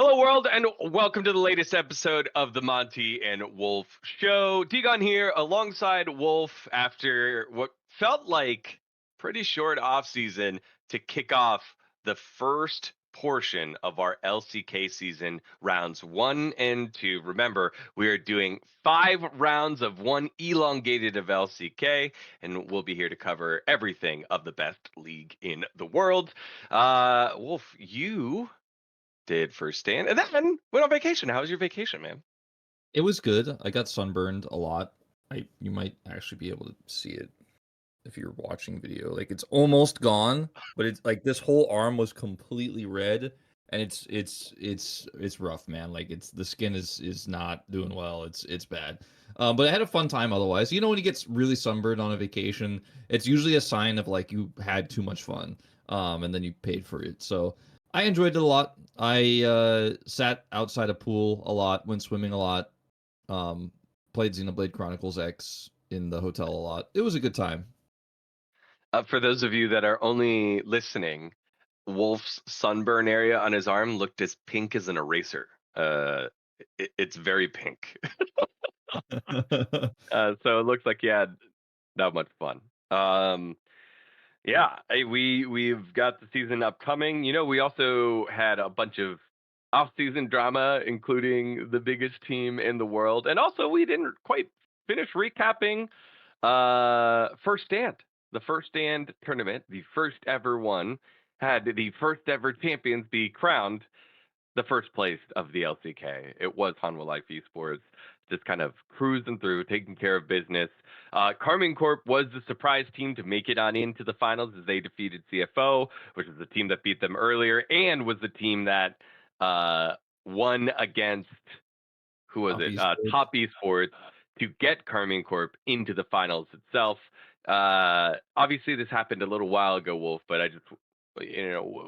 Hello, world, and welcome to the latest episode of the Monte and Wolf Show. dGon here, alongside Wolf, after what felt like pretty short off season to kick off the first portion of our LCK season, rounds 1 and 2. Remember, we are doing 5 rounds of one elongated of LCK, and we'll be here to cover everything of the best league in the world. Wolf, you did first stand and then went on vacation. How was your vacation, man? It was good. I got sunburned a lot. You might actually be able to see it if you're watching video. Like it's almost gone, but it's like this whole arm was completely red, and it's rough, man. Like it's the skin is not doing well. It's bad. But I had a fun time otherwise. You know, when you get really sunburned on a vacation, it's usually a sign of like you had too much fun. And then you paid for it. So I enjoyed it a lot. I sat outside a pool a lot, went swimming a lot. Played Xenoblade Chronicles X in the hotel a lot. It was a good time. For those of you that are only listening, Wolf's sunburn area on his arm looked as pink as an eraser. It's very pink. So it looks like you had not much fun. Yeah, we've got the season upcoming. You know, we also had a bunch of off-season drama, including the biggest team in the world, and also we didn't quite finish recapping First Stand, the First Stand tournament, the first ever one, had the first ever champions be crowned the first place of the LCK. It was Hanwha Life Esports, just kind of cruising through, taking care of business. Carmine Corp was the surprise team to make it on into the finals as they defeated CFO, which is the team that beat them earlier, and was the team that won against, who was Top it? esports. Top Esports to get Carmine Corp into the finals itself. Obviously, this happened a little while ago, Wolf, but I just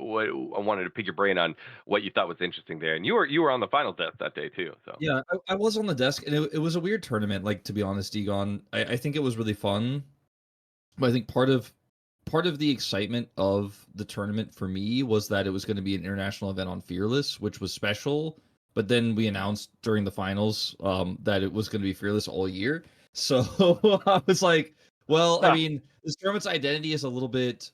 what I wanted to pick your brain on what you thought was interesting there, and you were on the finals desk that day too. So Yeah, I was on the desk, and it was a weird tournament. Like to be honest, dGon, I think it was really fun, but I think part of the excitement of the tournament for me was that it was going to be an international event on Fearless, which was special. But then we announced during the finals that it was going to be Fearless all year. So I was like, well, I mean, this tournament's identity is a little bit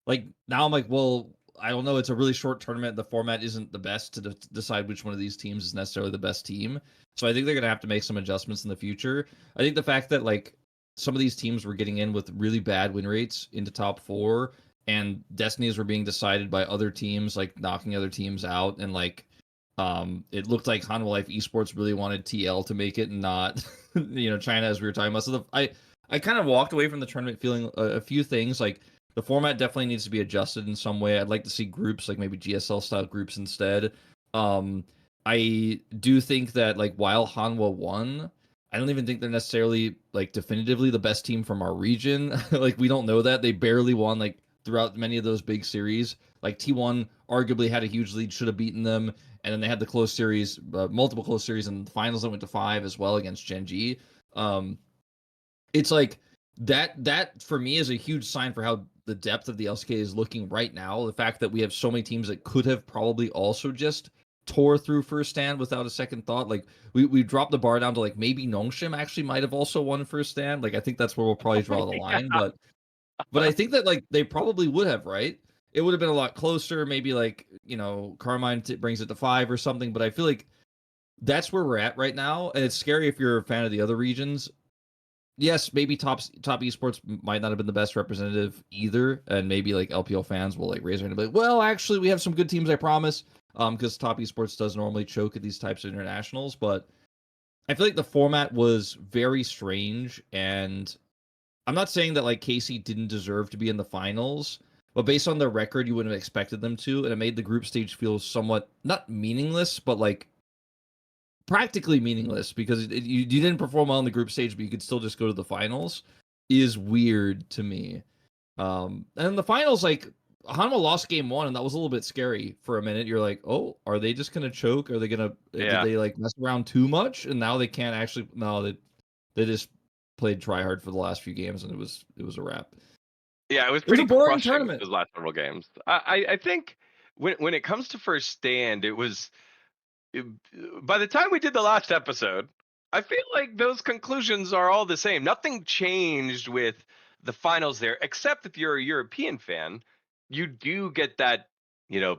like now I'm like, well, I don't know. It's a really short tournament. The format isn't the best to decide which one of these teams is necessarily the best team. So I think they're gonna have to make some adjustments in the future. I think the fact that like some of these teams were getting in with really bad win rates into top four, and destinies were being decided by other teams, like knocking other teams out, and like it looked like Hanwha Life Esports really wanted TL to make it and not China, as we were talking about. So I kind of walked away from the tournament feeling a few things like the format definitely needs to be adjusted in some way. I'd like to see groups like maybe GSL style groups instead. I do think that like while Hanwha won, I don't even think they're necessarily like definitively the best team from our region. Like we don't know that. They barely won like throughout many of those big series. Like T1 arguably had a huge lead, should have beaten them, and then they had the close series, multiple close series in the finals that went to 5 as well against Gen G. It's like that for me is a huge sign for how the depth of the LCK is looking right now. The fact that we have so many teams that could have probably also just tore through first stand without a second thought. Like we dropped the bar down to like maybe Nongshim actually might have also won first stand. Like I think that's where we'll probably draw the line. But I think that like they probably would have, right? It would have been a lot closer. Maybe like Carmine brings it to 5 or something. But I feel like that's where we're at right now, and it's scary if you're a fan of the other regions. Yes, maybe top esports might not have been the best representative either, and maybe like LPL fans will like raise their hand and be like, well, actually, we have some good teams, I promise. Because top esports does normally choke at these types of internationals, but I feel like the format was very strange, and I'm not saying that like KC didn't deserve to be in the finals, but based on their record, you wouldn't have expected them to, and it made the group stage feel somewhat not meaningless, but like practically meaningless because you didn't perform well in the group stage, but you could still just go to the finals is weird to me. And the finals, like Hanwha lost game 1, and that was a little bit scary for a minute. You're like, oh, are they just gonna choke? Are they gonna? Did they like mess around too much? And now they can't actually. No, they just played try hard for the last few games, and it was a wrap. Yeah, it was It was pretty a boring crushing tournament. those last several games. I think when it comes to first stand, it was it, by the time we did the last episode, I feel like those conclusions are all the same. Nothing changed with the finals there, except if you're a European fan, you do get that,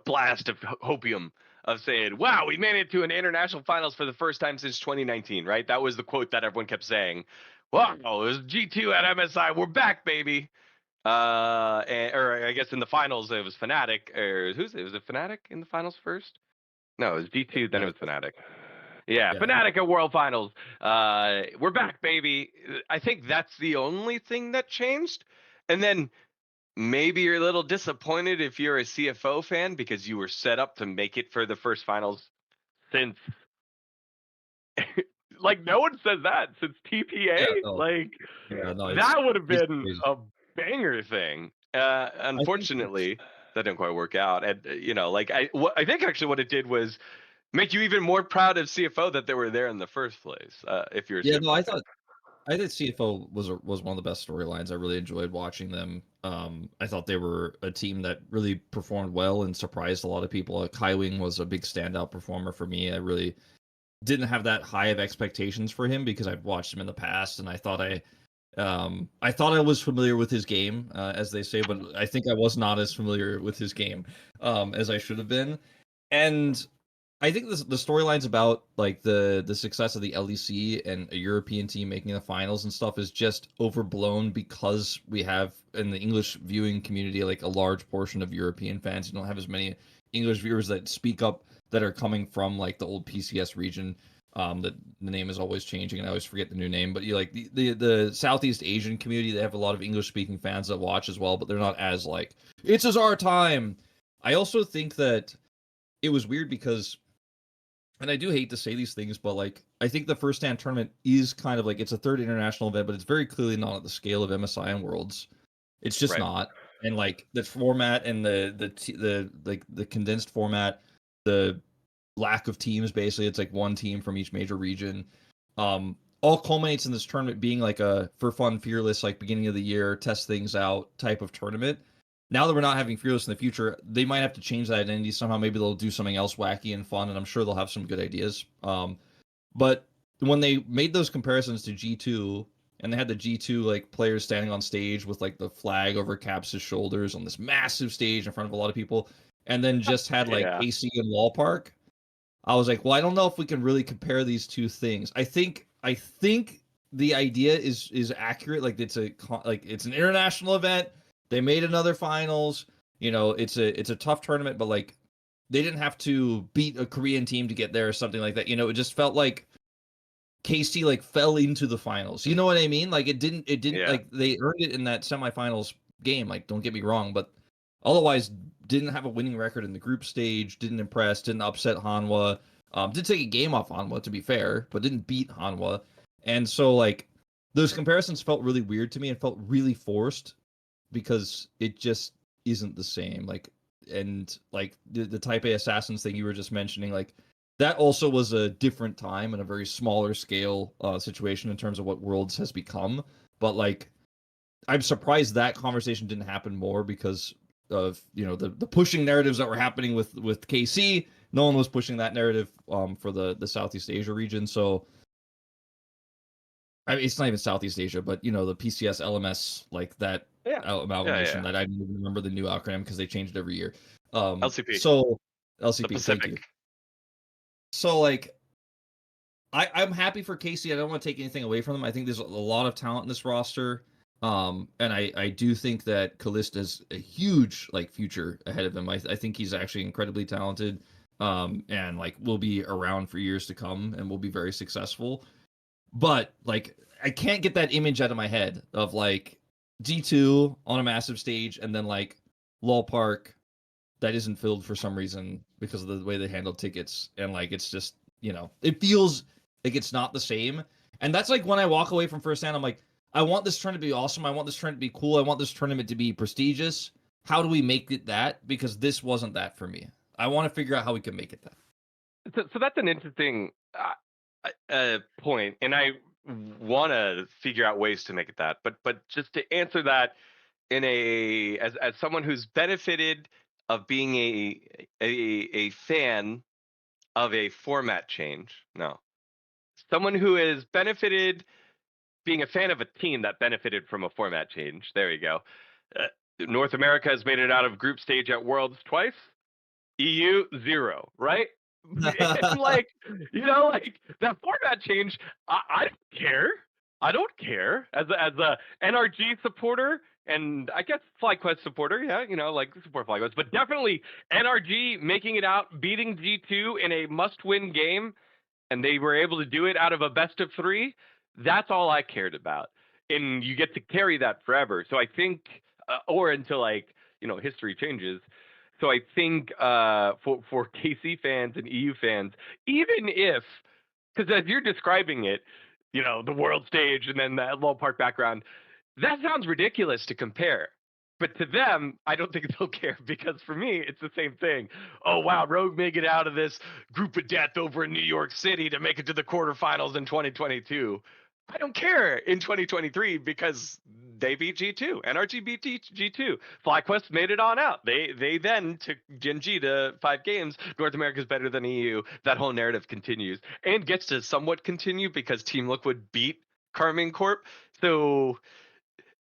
blast of hopium of saying, wow, we made it to an international finals for the first time since 2019, right? That was the quote that everyone kept saying. Wow, it was G2 at MSI. We're back, baby. Or I guess in the finals it was Fnatic. Or it was it Fnatic in the finals first? No, it was G2, then it was Fnatic. Yeah, Yeah. Fnatic at World Finals. We're back, baby. I think that's the only thing that changed. And then maybe you're a little disappointed if you're a CFO fan because you were set up to make it for the first finals since like no one says that since TPA. Yeah, no. Like Yeah, no, that would have it's been crazy. a banger thing. I think it's Unfortunately, that didn't quite work out. And like I think actually what it did was make you even more proud of CFO that they were there in the first place. If you're a yeah, no, CFO fan, I thought CFO was one of the best storylines. I really enjoyed watching them. I thought they were a team that really performed well and surprised a lot of people. Kai Wing was a big standout performer for me. I really didn't have that high of expectations for him because I've watched him in the past, and I thought I was familiar with his game, as they say, but I think I was not as familiar with his game as I should have been. And I think the storyline's about like the success of the LEC and a European team making the finals and stuff is just overblown because we have in the English viewing community like a large portion of European fans. You don't have as many English viewers that speak up that are coming from like the old PCS region. That the name is always changing and I always forget the new name. But you like the Southeast Asian community, they have a lot of English speaking fans that watch as well, but they're not as like it's as our time. I also think that it was weird because and I do hate to say these things, but like I think the first stand tournament is kind of like it's a third international event, but it's very clearly not at the scale of MSI and Worlds. It's just right? not. And like the format and the like the condensed format, the lack of teams basically, it's like one team from each major region. All culminates in this tournament being like a for fun, fearless, like beginning of the year, test things out type of tournament. Now that we're not having fearless in the future, they might have to change that identity somehow. Maybe they'll do something else wacky and fun, and I'm sure they'll have some good ideas. But when they made those comparisons to G2, and they had the G2 like players standing on stage with like the flag over Caps' shoulders on this massive stage in front of a lot of people, and then just had like Yeah, KC and Wall Park, I was like, well, I don't know if we can really compare these two things. I think the idea is accurate. Like it's an international event. They made another finals. You know, it's a tough tournament, but like they didn't have to beat a Korean team to get there or something like that. You know, it just felt like KC like fell into the finals. You know what I mean? Like it didn't yeah, like they earned it in that semifinals game. Like don't get me wrong, but otherwise didn't have a winning record in the group stage. Didn't impress. Didn't upset Hanwha. Did take a game off Hanwha to be fair, but didn't beat Hanwha. And so like those comparisons felt really weird to me and felt really forced because it just isn't the same. Like and like the Type A assassins thing you were just mentioning, like that also was a different time and a very smaller scale situation in terms of what Worlds has become. But like, I'm surprised that conversation didn't happen more because of the pushing narratives that were happening with KC. No one was pushing that narrative for the Southeast Asia region. So I mean, it's not even Southeast Asia, but the PCS LMS like that yeah, yeah, amalgamation yeah. that I don't even remember the new acronym because they changed it every year. LCP, So the LCP, thank Pacific. you. So like I'm happy for Casey. I don't want to take anything away from them. I think there's a lot of talent in this roster. And I do think that Callista has a huge like future ahead of him. I think he's actually incredibly talented. And like will be around for years to come and will be very successful. But like I can't get that image out of my head of like G2 on a massive stage and then like Lol Park that isn't filled for some reason because of the way they handle tickets and like it's just it feels like it's not the same. And that's like when I walk away from first hand, I'm like, I want this tournament to be awesome, I want this tournament to be cool, I want this tournament to be prestigious. How do we make it that? Because this wasn't that for me. I want to figure out how we can make it that. So that's an interesting point, and I want to figure out ways to make it that. But just to answer that in as someone who's benefited of being a fan of a format change. No. Someone who has benefited being a fan of a team that benefited from a format change. There you go. Uh, North America has made it out of group stage at Worlds twice. EU 0, right? And like, like that format change, I don't care. I don't care as a NRG supporter and I guess FlyQuest supporter, yeah, like support FlyQuest, but definitely NRG making it out, beating G2 in a must-win game, and they were able to do it out of a best of 3. That's all I cared about, and you get to carry that forever. So I think, or until like history changes. So I think for KC fans and EU fans, even if, because as you're describing it, the world stage and then that low park background, that sounds ridiculous to compare. But to them, I don't think they'll care because for me, it's the same thing. Oh, wow, Rogue made it out of this group of death over in New York City to make it to the quarterfinals in 2022. I don't care in 2023 because they beat G2. NRG beat G2. FlyQuest made it on out. They then took Gen G to 5 games. North America's better than EU. That whole narrative continues and gets to somewhat continue because Team Liquid beat Carmine Corp. So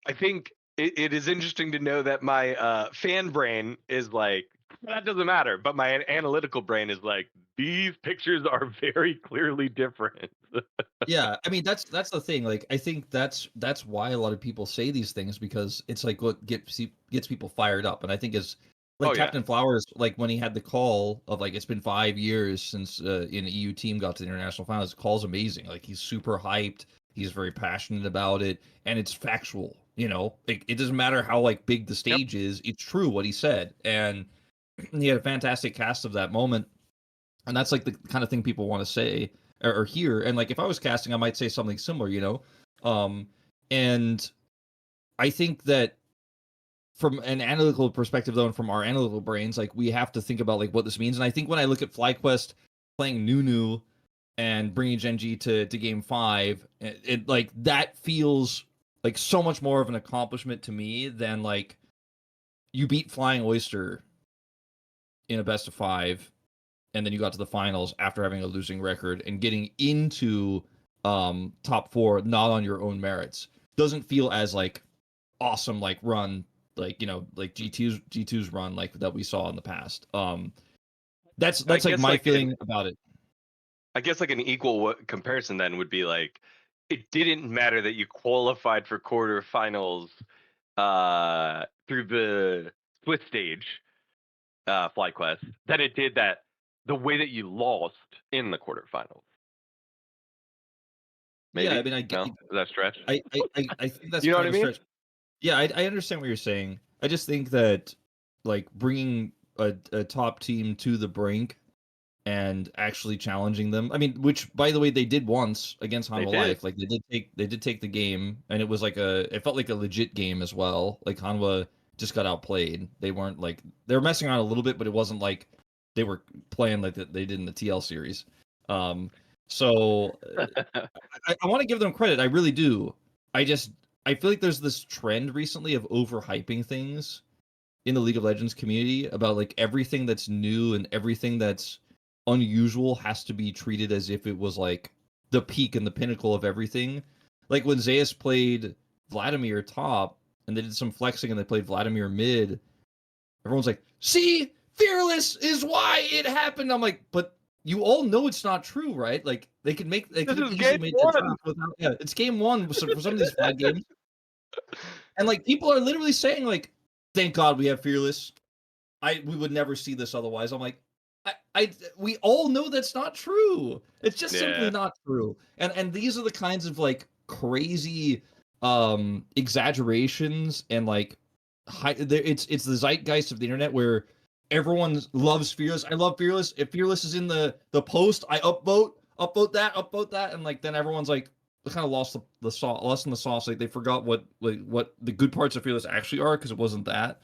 I think it is interesting to know that my fan brain is like, that doesn't matter. But my analytical brain is like, these pictures are very clearly different. Yeah, I mean that's the thing. Like I think that's why a lot of people say these things because it's like what gets people fired up. And I think is like Oh, yeah. Captain Flowers, like when he had the call of like it's been 5 years since an EU team got to the international finals. The call's amazing. Like he's super hyped. He's very passionate about it, and it's factual. It doesn't matter how like big the Yep. stage is. It's true what he said, and he had a fantastic cast of that moment. And that's like the kind of thing people want to say or hear. And like if I was casting, I might say something similar. And I think that from an analytical perspective, though, and from our analytical brains, like we have to think about like what this means. And I think when I look at FlyQuest playing Nunu and bringing Gen G to game 5, it like that feels like so much more of an accomplishment to me than like you beat Flying Oyster in a best of 5 and then you got to the finals after having a losing record and getting into top 4 not on your own merits doesn't feel as like awesome like run like like G2's run like that we saw in the past. That's like my feeling about it. I guess like an equal comparison then would be like it didn't matter that you qualified for quarterfinals through the split stage FlyQuest than it did that the way that you lost in the quarterfinals. Maybe? Yeah, I mean, I get. No? Is that stretch? I think that's You know kind what I of mean? stretch. Yeah, I understand what you're saying. I just think that like bringing a top team to the brink and actually challenging them. I mean, which by the way they did once against They Hanwha did. Life. Like they did take the game, and it was like it felt like a legit game as well. Like Hanwha just got outplayed. They weren't like they were messing around a little bit, but it wasn't like they were playing like they did in the TL series. So I want to give them credit. I really do. I feel like there's this trend recently of overhyping things in the League of Legends community about like everything that's new and everything that's unusual has to be treated as if it was like the peak and the pinnacle of everything. Like when Zeus played Vladimir top and they did some flexing and they played Vladimir mid, everyone's like, "See, Fearless is why it happened." I'm like, "But you all know it's not true, right? Like they could This is easily game make that one. draft without yeah, it's game 1 for some of these flag games." And like people are literally saying like, "Thank God we have Fearless. We would never see this otherwise." I'm like, we all know that's not true. It's just simply Yeah. not true. And these are the kinds of like crazy exaggerations and like it's the zeitgeist of the internet where everyone loves Fearless. I love Fearless. If Fearless is in the post, I upvote that, and like then everyone's like kind of lost the sauce, lost in the sauce. Like they forgot what the good parts of Fearless actually are because it wasn't that.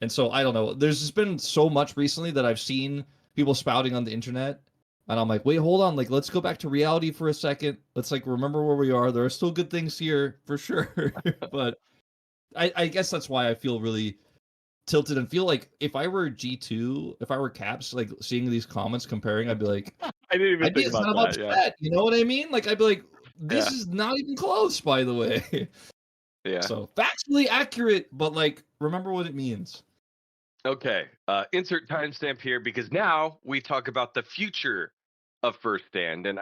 And so I don't know. There's just been so much recently that I've seen people spouting on the internet, and I'm like, wait, hold on. Like, let's go back to reality for a second. Let's like remember where we are. There are still good things here for sure, but I guess that's why I feel really tilted and feel like if I were G2, if I were Caps, like seeing these comments comparing, I'd be like, I didn't even I'd be think about kind of that. Yeah. upset. You know what I mean? Like I'd be like, this Yeah. is not even close, by the way. Yeah. So factually accurate, but like remember what it means. Okay. Insert timestamp here because now we talk about the future of First Stand, and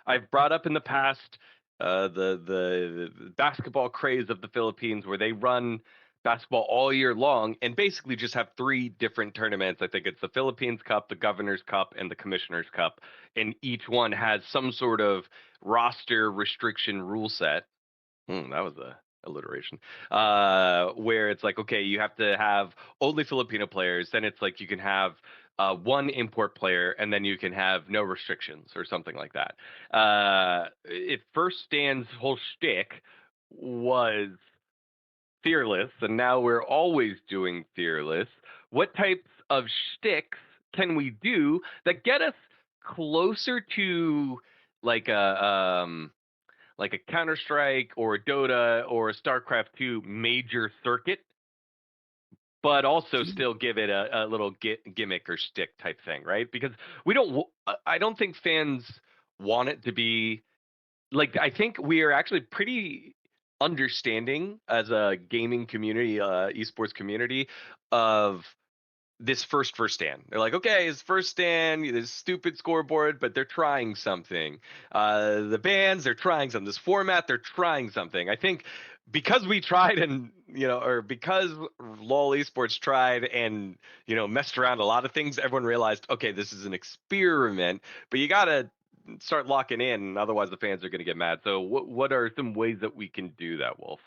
I've brought up in the past the basketball craze of the Philippines, where they run basketball all year long and basically just have three different tournaments. I think it's the Philippines Cup, the Governor's Cup, and the Commissioner's Cup, and each one has some sort of roster restriction rule set. That was a alliteration. Where it's like, okay, you have to have only Filipino players. Then it's like you can have one import player, and then you can have no restrictions or something like that. It First Stand's whole shtick was fearless, and now we're always doing fearless. What types of shticks can we do that get us closer to like a Counter Strike or a Dota or a StarCraft 2 major circuit, but also still give it a little gimmick or stick type thing, right? Because I don't think fans want it to be like, I think we are actually pretty understanding as a gaming community, esports community, of this first stand. They're like, okay, it's first stand, this stupid scoreboard, but they're trying something. The bands, they're trying something. This format, they're trying something. I think because we tried and, or because LoLEsports tried and, messed around a lot of things, everyone realized, okay, this is an experiment, but you got to start locking in. Otherwise, the fans are going to get mad. So what are some ways that we can do that, Wolf?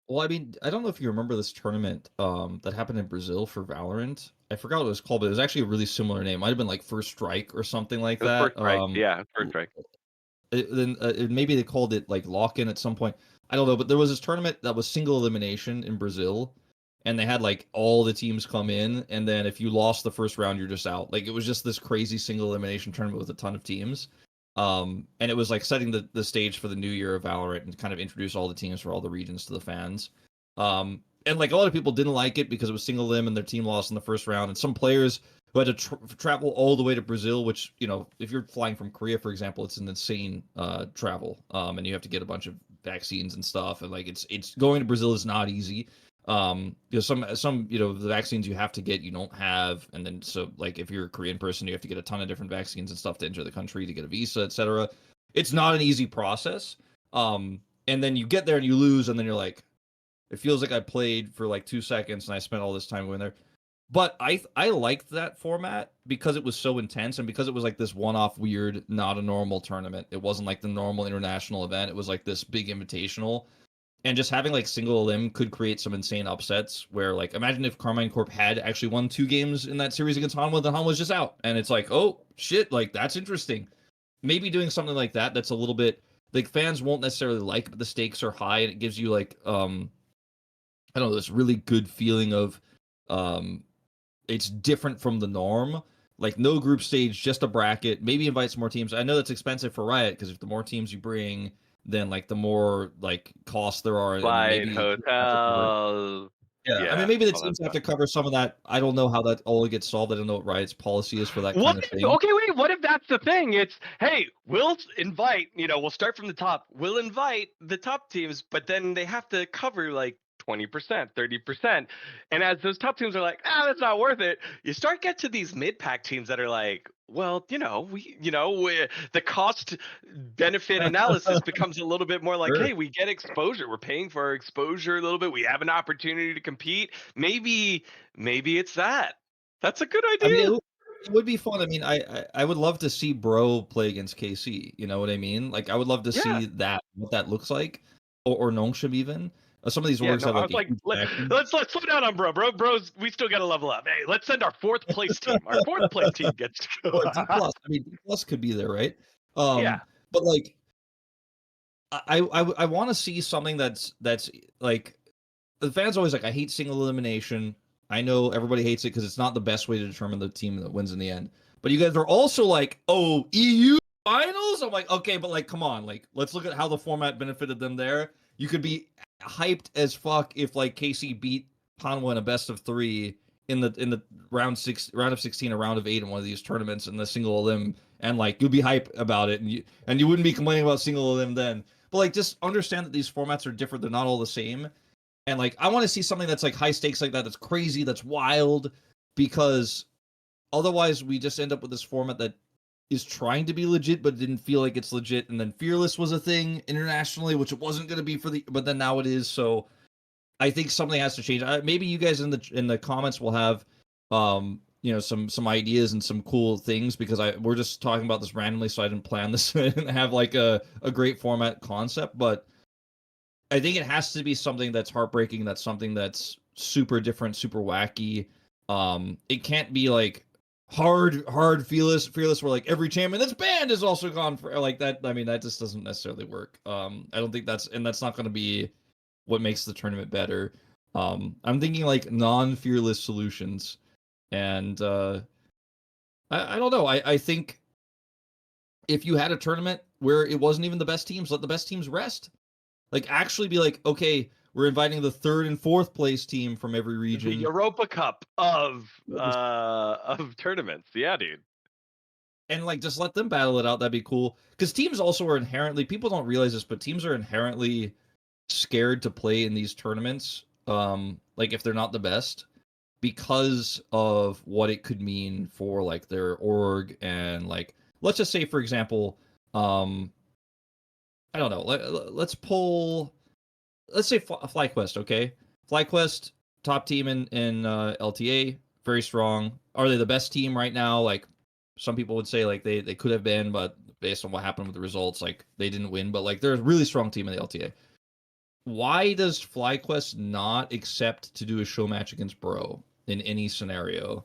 Well, I mean, I don't know if you remember this tournament that happened in Brazil for Valorant. I forgot what it was called, but it was actually a really similar name. Might have been like First Strike or something like The first that. strike. Yeah, first strike. Then maybe they called it like lock in at some point. I don't know, but there was this tournament that was single elimination in Brazil, and they had like all the teams come in, and then if you lost the first round, you're just out. Like it was just this crazy single elimination tournament with a ton of teams. And it was like setting the stage for the new year of Valorant and kind of introduce all the teams for all the regions to the fans. And like a lot of people didn't like it because it was single lim and their team lost in the first round, and some players who had to travel all the way to Brazil, which, if you're flying from Korea, for example, it's an insane travel, and you have to get a bunch of vaccines and stuff, and like it's going to Brazil is not easy. Some the vaccines you have to get you don't have, and then so like if you're a Korean person, you have to get a ton of different vaccines and stuff to enter the country to get a visa, etc. It's not an easy process. And then you get there and you lose, and then you're like, it feels like I played for like 2 seconds and I spent all this time going there. But I liked that format because it was so intense and because it was like this one-off weird, not a normal tournament. It wasn't like the normal international event. It was like this big invitational. And just having like single elim could create some insane upsets where like imagine if Carmine Corp had actually won 2 games in that series against Hanwha, then Hanwha's just out. And it's like, oh shit, like that's interesting. Maybe doing something like that that's a little bit like fans won't necessarily like, but the stakes are high and it gives you like I don't know, this really good feeling of it's different from the norm. Like no group stage, just a bracket. Maybe invite some more teams. I know that's expensive for Riot because if the more teams you bring, then like the more like costs there are, and Flight, maybe have to cover. hotels. Yeah, I mean Yeah, maybe the all that teams have stuff. to cover some of that. I don't know how that all gets solved. I don't know what Riot's policy is for that What kind of if, thing. okay, wait, what if that's the thing? It's, hey, we'll invite, we'll start from the top. We'll invite the top teams, but then they have to cover like 20%, 30%. And as those top teams are like, that's not worth it, you start get to these mid-pack teams that are like, well, the cost benefit analysis becomes a little bit more like, Sure. hey, we get exposure. We're paying for our exposure a little bit. We have an opportunity to compete. Maybe it's that. That's a good I mean, idea. it would be fun. I mean, I would love to see Bro play against KC. You know what I mean? Like, I would love to Yeah. see that, what that looks like, or Nongshim even. Some of these Yeah, orgs no, have I like was a like, huge faction. let's slow down on bros. We still got to level up. Hey, let's send our fourth place team. Our fourth place team gets to go. Well, D plus. I mean, D plus could be there, right? Yeah, But like, I want to see something that's like the fans always like. I hate single elimination. I know everybody hates it because it's not the best way to determine the team that wins in the end. But you guys are also like, oh, EU finals. I'm like, okay, but like, come on, like, let's look at how the format benefited them there. You could be hyped as fuck if like KC beat Hanwha in a best of 3 in the round of 16, a round of 8 in one of these tournaments in the single elim, and like you'd be hype about it, and you wouldn't be complaining about single elim then. But like just understand that these formats are different; they're not all the same. And like I want to see something that's like high stakes like that, that's crazy, that's wild, because otherwise we just end up with this format that is trying to be legit but didn't feel like it's legit. And then Fearless was a thing internationally, which it wasn't going to be but then now it is. So I think something has to change. Maybe you guys in the comments will have some ideas and some cool things, because we're just talking about this randomly, so I didn't plan this and have like a great format concept. But I think it has to be something that's heartbreaking, that's something that's super different, super wacky. It can't be like hard fearless where like every champion that's banned is also gone for like that. I mean, that just doesn't necessarily work. I don't think that's not going to be what makes the tournament better. I'm thinking like non-fearless solutions, and I don't know. I think if you had a tournament where it wasn't even the best teams, let the best teams rest. Like actually be like, okay, we're inviting the 3rd and 4th place team from every region. The Europa Cup of tournaments. Yeah, dude. And like just let them battle it out. That'd be cool. Because teams also are inherently, people don't realize this, but teams are inherently scared to play in these tournaments. Like if they're not the best, because of what it could mean for like their org. And like let's just say, for example, I don't know. Let's say FlyQuest, okay? FlyQuest, top team in LTA, very strong. Are they the best team right now? Like some people would say like they could have been, but based on what happened with the results, like they didn't win. But like they're a really strong team in the LTA. Why does FlyQuest not accept to do a show match against Bro in any scenario?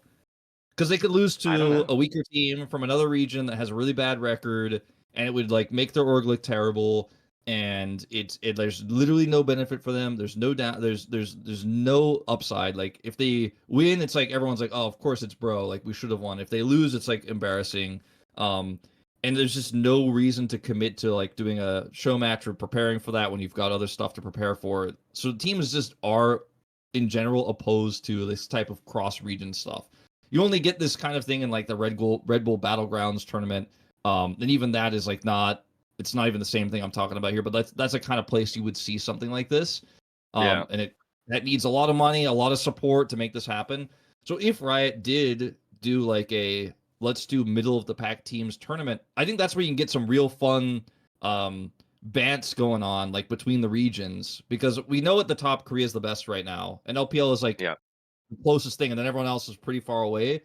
Because they could lose to a weaker team from another region that has a really bad record, and it would like make their org look terrible. And there's literally no benefit for them. There's no there's no upside. Like if they win, it's like everyone's like, oh, of course it's Bro. Like we should have won. If they lose, it's like embarrassing. And there's just no reason to commit to like doing a show match or preparing for that when you've got other stuff to prepare for. So teams just are in general opposed to this type of cross region stuff. You only get this kind of thing in like the Red Bull Battlegrounds tournament. And even that is like it's not even the same thing I'm talking about here, but that's a kind of place you would see something like this. And that needs a lot of money, a lot of support to make this happen. So if Riot did do like a let's do middle of the pack teams tournament, I think that's where you can get some real fun bants going on like between the regions, because we know at the top Korea is the best right now, and LPL is like the closest thing, and then everyone else is pretty far away.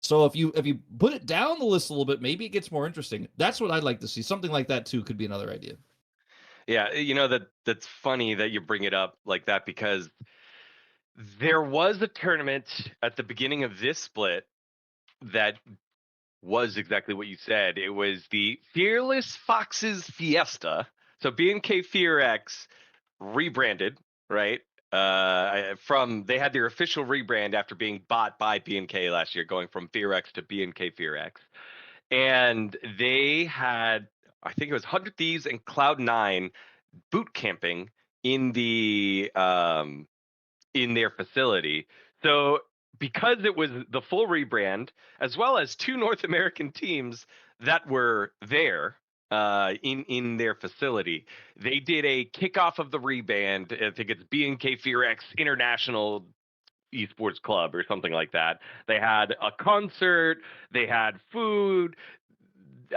So if you put it down the list a little bit, maybe it gets more interesting. That's what I'd like to see. Something like that too could be another idea. Yeah, that's funny that you bring it up like that, because there was a tournament at the beginning of this split that was exactly what you said. It was the Fearless Foxes Fiesta. So BNK FearX rebranded, right? They had their official rebrand after being bought by BNK last year, going from FearX to BNK FearX. And they had, I think it was 100 Thieves and Cloud9 boot camping in their facility. So because it was the full rebrand, as well as 2 North American teams that were there in their facility, they did a kickoff of the rebrand. I think it's BNK FearX International Esports Club or something like that. They had a concert, they had food.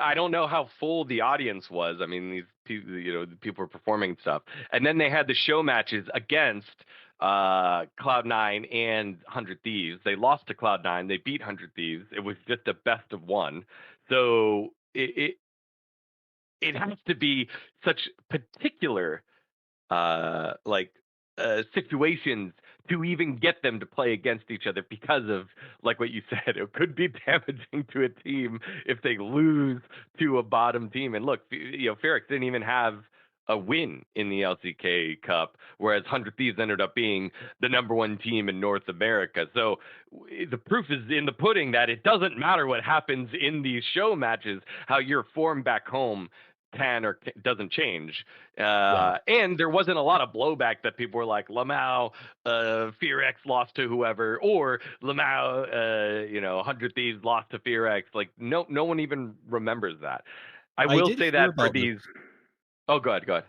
I don't know how full the audience was. I mean, these people, people were performing stuff, and then they had the show matches against Cloud9 and 100 Thieves. They lost to Cloud9. They beat 100 Thieves. It was just a best of one. So it has to be such particular situations to even get them to play against each other, because of like what you said, it could be damaging to a team if they lose to a bottom team. And look, Fearix didn't even have a win in the LCK Cup, whereas 100 Thieves ended up being the #1 team in North America. So the proof is in the pudding that it doesn't matter what happens in these show matches, how you're formed back home can or doesn't change. Right. And there wasn't a lot of blowback that people were like, Lamau, FearX lost to whoever, or Lamau, 100 Thieves lost to FearX. Like, no one even remembers that. I I will did say hear that for about this. these. Oh, go ahead.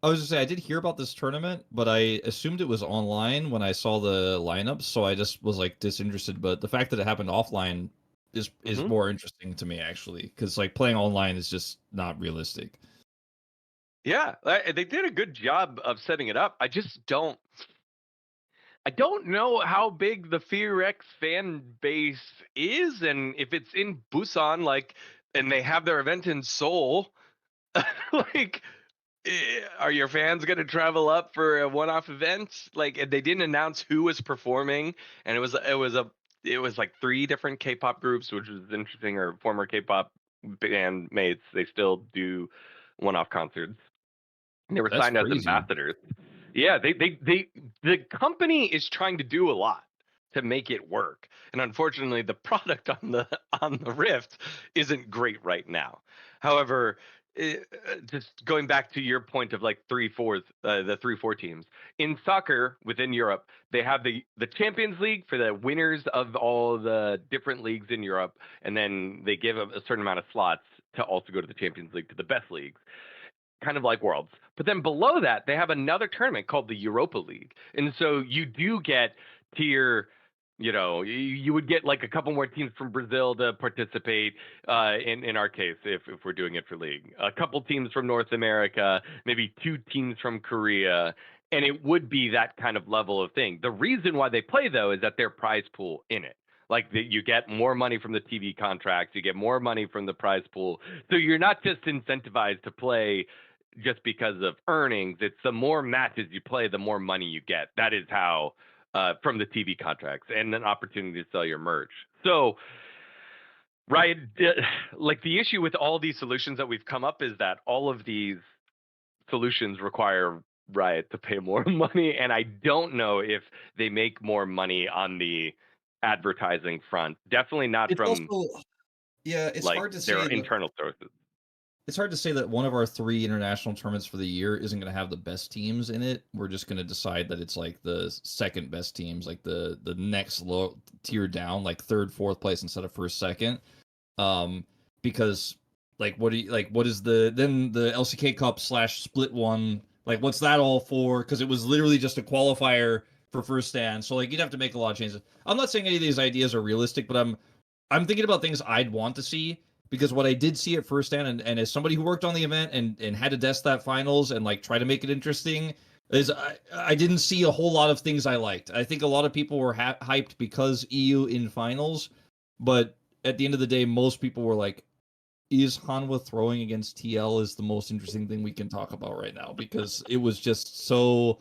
I was just say I did hear about this tournament, but I assumed it was online when I saw the lineups, so I just was like disinterested. But the fact that it happened offline is Hmm. more interesting to me actually, because like playing online is just not realistic. Yeah, they did a good job of setting it up. I don't know how big the FearX fan base is, and if it's in Busan, like, and they have their event in Seoul, like, are your fans going to travel up for a one-off event? Like, and they didn't announce who was performing, and it was like 3 different K-pop groups, which was interesting, or former K-pop bandmates. They still do one-off concerts. And they were That's signed as crazy. ambassadors. Yeah, the company is trying to do a lot to make it work, and unfortunately, the product on the Rift isn't great right now. However, just going back to your point of like the 3-4 teams in soccer within Europe, they have the Champions League for the winners of all the different leagues in Europe, and then they give a certain amount of slots to also go to the Champions League, to the best leagues, kind of like Worlds. But then below that, they have another tournament called the Europa League. And so you do get tier, you would get like a couple more teams from Brazil to participate, in our case, if we're doing it for league. A couple teams from North America, maybe 2 teams from Korea. And it would be that kind of level of thing. The reason why they play, though, is that their prize pool in it. Like, you get more money from the TV contracts, you get more money from the prize pool. So you're not just incentivized to play just because of earnings. It's the more matches you play, the more money you get. That is how, from the TV contracts and an opportunity to sell your merch. So, right, like the issue with all these solutions that we've come up is that all of these solutions require Riot to pay more money, and I don't know if they make more money on the advertising front. Definitely not It's from also yeah, it's like hard to their say that internal sources. it's hard to say that one of our 3 international tournaments for the year isn't going to have the best teams in it. We're just going to decide that it's like the second best teams, like the next low tier down, like third, fourth place instead of first, second. Because like what is then the LCK Cup / split one, like what's that all for? Because it was literally just a qualifier for first stand. So like you'd have to make a lot of changes. I'm not saying any of these ideas are realistic, but I'm thinking about things I'd want to see, because what I did see at first stand, and as somebody who worked on the event and had to desk that finals and like try to make it interesting, is I didn't see a whole lot of things I liked. I think a lot of people were hyped because EU in finals, but at the end of the day, most people were like, is Hanwha throwing against TL is the most interesting thing we can talk about right now, because it was just so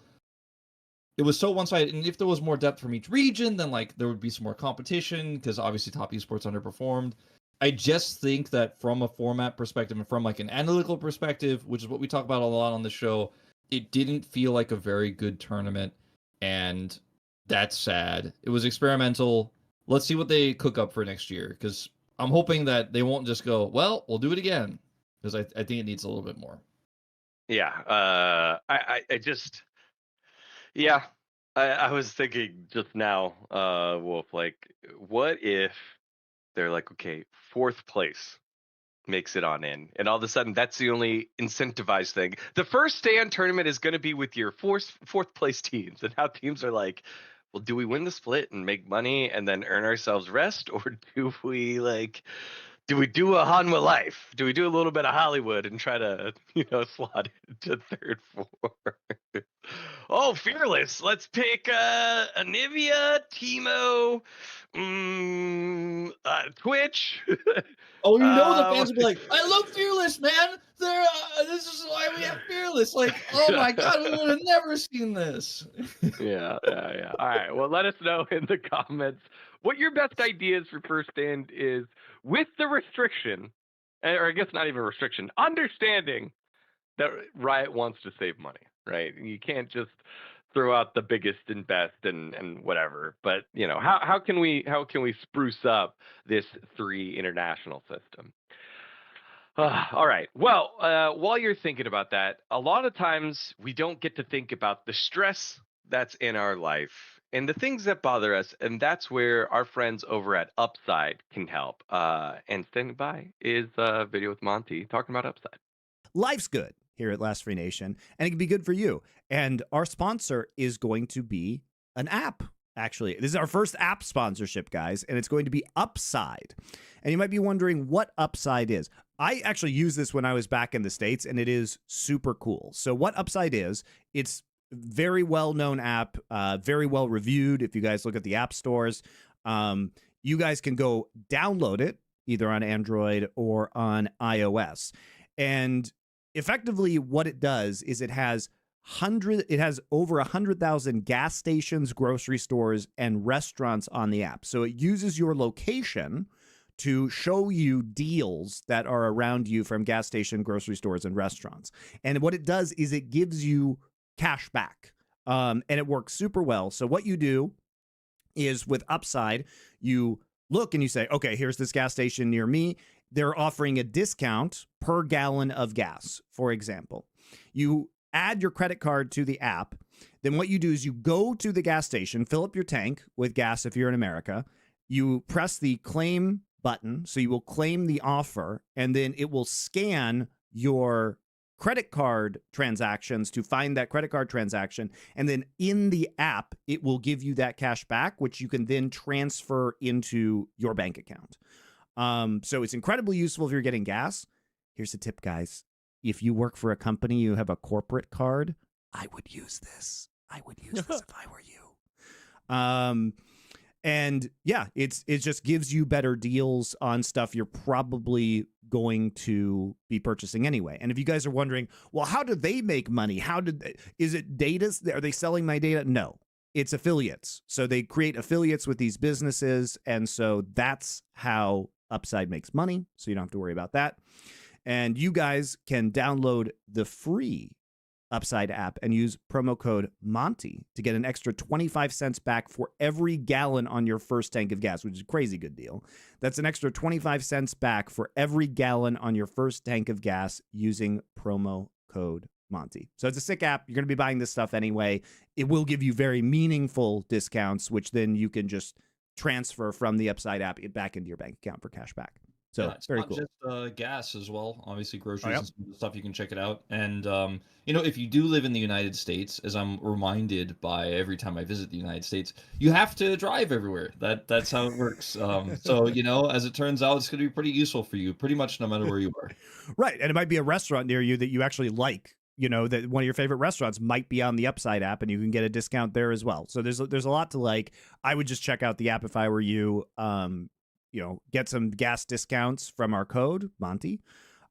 one-sided. And if there was more depth from each region, then like there would be some more competition, because obviously top esports underperformed. I just think that from a format perspective and from like an analytical perspective, which is what we talk about a lot on the show, it didn't feel like a very good tournament, and that's sad. It was experimental. Let's see what they cook up for next year, because I'm hoping that they won't just go, well, we'll do it again, because I think it needs a little bit more. Yeah, I just, yeah, I was thinking just now, Wolf, like, what if they're like, okay, 4th place makes it on in, and all of a sudden that's the only incentivized thing. The first stand tournament is going to be with your fourth place teams, and how teams are like, well, do we win the split and make money and then earn ourselves rest, or do we do a Hanwha life? Do we do a little bit of Hollywood and try to, slot into 3rd, 4th? Oh, Fearless. Let's pick Anivia, Timo, Twitch. Oh, the uh, fans will be like, "I love Fearless, man. This is why we have Fearless." Like, oh my god, we would have never seen this. yeah. All right. Well, let us know in the comments what your best ideas for first stand is, with the restriction, or I guess not even restriction, understanding that Riot wants to save money, right? You can't just throw out the biggest and best and whatever. But how can we spruce up this 3 international system? All right. Well, while you're thinking about that, a lot of times we don't get to think about the stress that's in our life and the things that bother us, and that's where our friends over at Upside can help. And standing by is a video with Monty talking about Upside. Life's good here at Last Free Nation, and it can be good for you. And our sponsor is going to be an app. Actually, this is our first app sponsorship, guys, and it's going to be Upside. And you might be wondering what Upside is. I actually used this when I was back in the States, and it is super cool. So what Upside is, it's very well-known app, very well reviewed. If you guys look at the app stores, you guys can go download it either on Android or on iOS. And effectively what it does is it has over 100,000 gas stations, grocery stores, and restaurants on the app. So it uses your location to show you deals that are around you from gas station, grocery stores, and restaurants. And what it does is it gives you cash back. And it works super well. So what you do is with Upside, you look and you say, okay, here's this gas station near me. They're offering a discount per gallon of gas, for example. You add your credit card to the app. Then what you do is you go to the gas station, fill up your tank with gas if you're in America. You press the claim button, so you will claim the offer, and then it will scan your credit card transactions to find that credit card transaction. And then in the app, it will give you that cash back, which you can then transfer into your bank account. So it's incredibly useful if you're getting gas. Here's a tip, guys. If you work for a company, you have a corporate card, I would use this. I would use this if I were you. And yeah, it just gives you better deals on stuff you're probably going to be purchasing anyway. And if you guys are wondering, well, how do they make money? Is it data? Are they selling my data? No, it's affiliates. So they create affiliates with these businesses. And so that's how Upside makes money. So you don't have to worry about that. And you guys can download the free Upside app and use promo code Monty to get an extra 25 cents back for every gallon on your first tank of gas, which is a crazy good deal. That's an extra 25 cents back for every gallon on your first tank of gas using promo code Monty. So it's a sick app. You're going to be buying this stuff anyway. It will give you very meaningful discounts, which then you can just transfer from the Upside app back into your bank account for cash back. So Yeah, it's very not cool. just gas as well. Obviously, groceries yep. and some of the stuff, you can check it out. And if you do live in the United States, as I'm reminded by every time I visit the United States, you have to drive everywhere. That's how it works. So as it turns out, it's going to be pretty useful for you, pretty much no matter where you are. Right, and it might be a restaurant near you that you actually like. That one of your favorite restaurants might be on the Upside app, and you can get a discount there as well. So there's a lot to like. I would just check out the app if I were you. Get some gas discounts from our code Monty.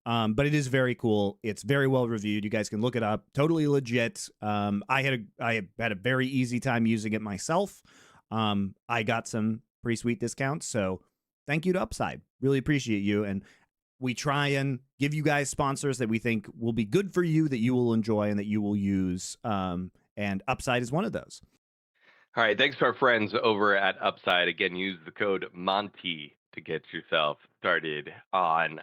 But it is very cool. It's very well reviewed. You guys can look it up. Totally legit. I had a very easy time using it myself. I got some pretty sweet discounts. So thank you to Upside. Really appreciate you. And we try and give you guys sponsors that we think will be good for you, that you will enjoy, and that you will use. And Upside is one of those. All right. Thanks to our friends over at Upside. Again, use the code Monty to get yourself started on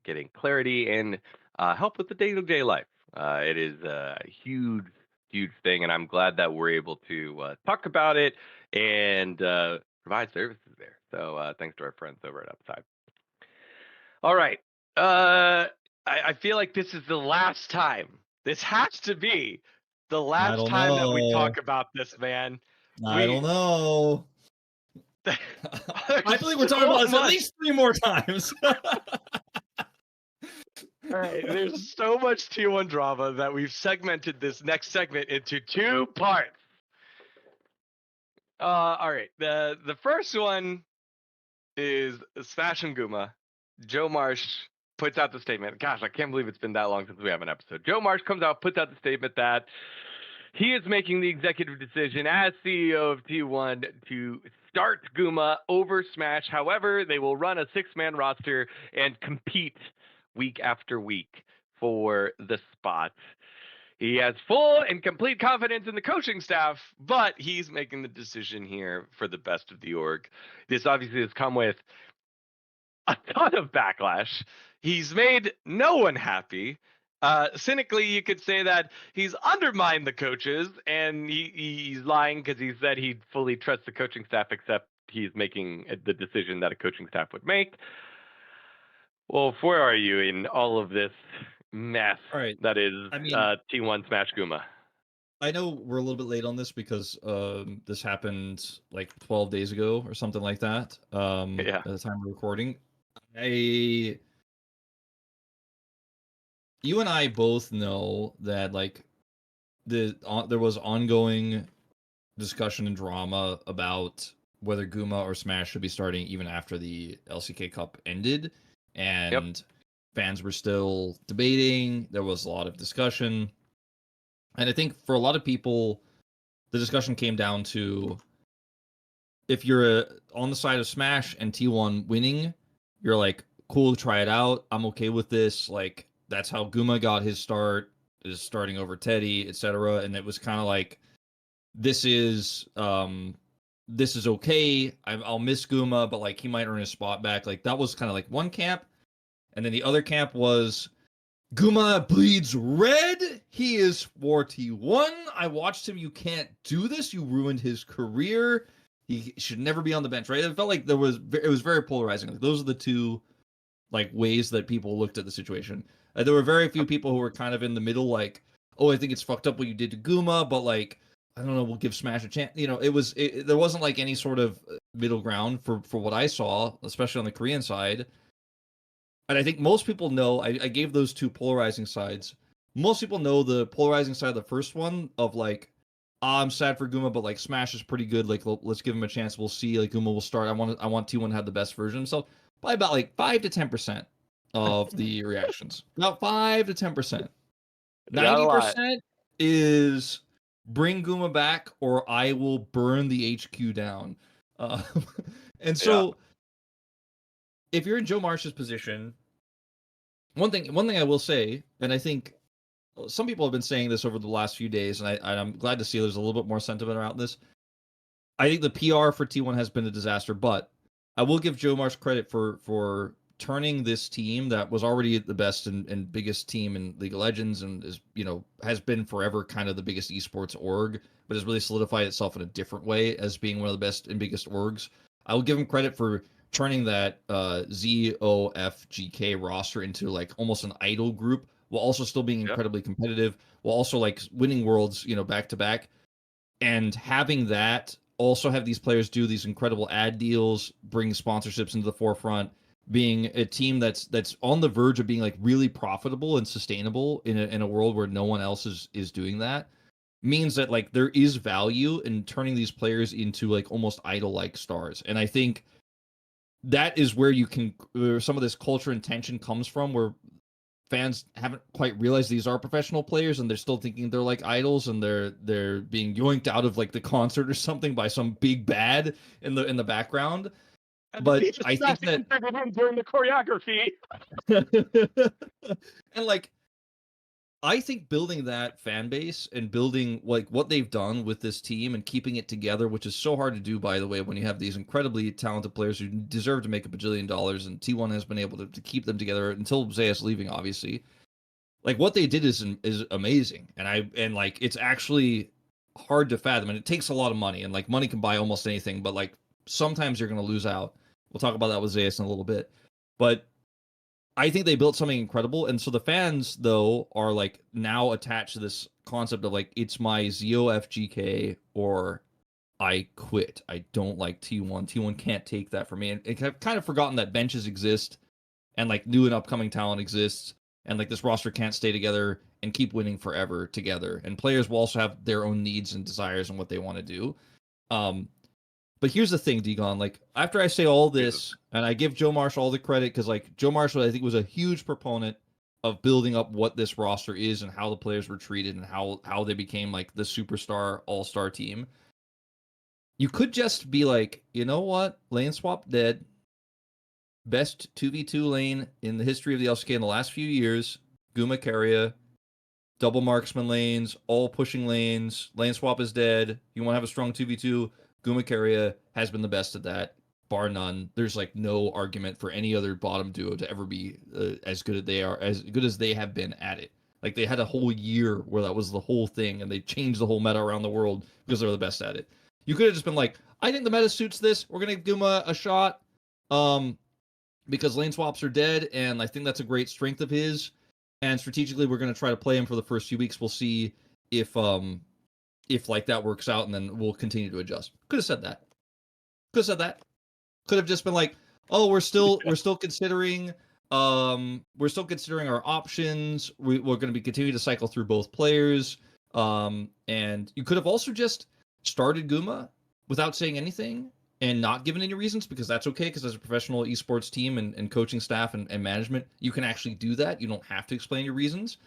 getting clarity and help with the day-to-day life. It is a huge, huge thing, and I'm glad that we're able to talk about it and provide services there. So thanks to our friends over at Upside. All right. I feel like this is the last time. This has to be the last time that we talk about this, man. I don't know. I believe we're talking about this at least 3 more times. All right, there's so much T1 drama that we've segmented this next segment into 2 parts. All right, the first one is Smash and Guma. Joe Marsh puts out the statement. Gosh, I can't believe it's been that long since we have an episode. Joe Marsh comes out, puts out the statement that he is making the executive decision as CEO of T1 to start Guma over Smash. However, they will run a 6-man roster and compete week after week for the spot. He has full and complete confidence in the coaching staff, but he's making the decision here for the best of the org. This obviously has come with a ton of backlash. He's made no one happy. Cynically, you could say that he's undermined the coaches, and he's lying because he said he fully trusts the coaching staff, except he's making the decision that a coaching staff would make. Wolf, where are you in all of this mess All right. that is I mean, T1 Smash Guma? I know we're a little bit late on this because this happened like 12 days ago or something like that. Yeah. At the time of recording, you and I both know that like there was ongoing discussion and drama about whether Guma or Smash should be starting even after the LCK Cup ended, and fans were still debating. There was a lot of discussion, and I think for a lot of people, the discussion came down to if you're on the side of Smash and T1 winning, you're like, cool, try it out. I'm okay with this. Like, that's how Guma got his start, is starting over Teddy, etc. And it was kind of like, this is okay. I'll miss Guma, but like he might earn his spot back. Like that was kind of like one camp, and then the other camp was Guma bleeds red. He is 41. I watched him. You can't do this. You ruined his career. He should never be on the bench, right? It felt like it was very polarizing. Like, those are the two like ways that people looked at the situation. There were very few people who were kind of in the middle, like, oh, I think it's fucked up what you did to Guma, but like, I don't know, we'll give Smash a chance. You know, there wasn't like any sort of middle ground for what I saw, especially on the Korean side. And I think most people know, I gave those two polarizing sides. Most people know the polarizing side of the first one of like, I'm sad for Guma, but like Smash is pretty good. Like, let's give him a chance. We'll see. Like, Guma will start. I want T1 to have the best version of himself. Probably about like 5 to 10% of the reactions. About 5 to 10%. Not a lot. 90% is bring Guma back or I will burn the HQ down. And so if you're in Joe Marsh's position, one thing I will say, and I think some people have been saying this over the last few days, and I'm glad to see there's a little bit more sentiment around this. I think the PR for T1 has been a disaster, but I will give Joe Marsh credit for turning this team that was already the best and biggest team in League of Legends and is, you know, has been forever kind of the biggest esports org, but has really solidified itself in a different way as being one of the best and biggest orgs. I will give him credit for turning that ZOFGK roster into like almost an idol group while also still being incredibly competitive, while also like winning worlds, you know, back to back, and having that also have these players do these incredible ad deals, bring sponsorships into the forefront, being a team that's on the verge of being like really profitable and sustainable in a world where no one else is doing that, means that like there is value in turning these players into like almost idol like stars. And I think that is where where some of this culture and tension comes from, where fans haven't quite realized these are professional players and they're still thinking they're like idols and they're being yoinked out of like the concert or something by some big bad in the background. But I think that during the choreography. and like I think building that fan base and building like what they've done with this team and keeping it together, which is so hard to do, by the way, when you have these incredibly talented players who deserve to make $1 bajillion, and T1 has been able to keep them together until Zeus leaving, obviously. Like what they did is amazing, and like it's actually hard to fathom, and it takes a lot of money, and like money can buy almost anything, but like sometimes you're going to lose out. We'll talk about that with Zeus in a little bit, but I think they built something incredible, and so the fans though are like now attached to this concept of like it's my ZOFGK or I quit. I don't like T1. T1 can't take that from me, and I've kind of forgotten that benches exist, and like new and upcoming talent exists, and like this roster can't stay together and keep winning forever together, and players will also have their own needs and desires and what they want to do. But here's the thing, dGon, like after I say all this, and I give Joe Marsh all the credit, because like Joe Marsh, I think, was a huge proponent of building up what this roster is and how the players were treated and how they became like the superstar all-star team. You could just be like, you know what? Lane swap dead. Best 2v2 lane in the history of the LCK in the last few years. Guma Keria. Double marksman lanes, all pushing lanes. Lane swap is dead. You want to have a strong 2v2. Gumayusi has been the best at that. bar none. There's like no argument for any other bottom duo to ever be as good as they have been at it. Like they had a whole year where that was the whole thing, and they changed the whole meta around the world because they're the best at it. You could have just been like, I think the meta suits this. We're gonna give Guma a shot, because lane swaps are dead, and I think that's a great strength of his. And strategically, we're gonna try to play him for the first few weeks. We'll see if like that works out, and then we'll continue to adjust. Could have said that. Could have just been like, oh, we're still considering our options. We're going to be continuing to cycle through both players. And you could have also just started Guma without saying anything and not given any reasons, because that's okay, because as a professional esports team and coaching staff and management, you can actually do that. You don't have to explain your reasons.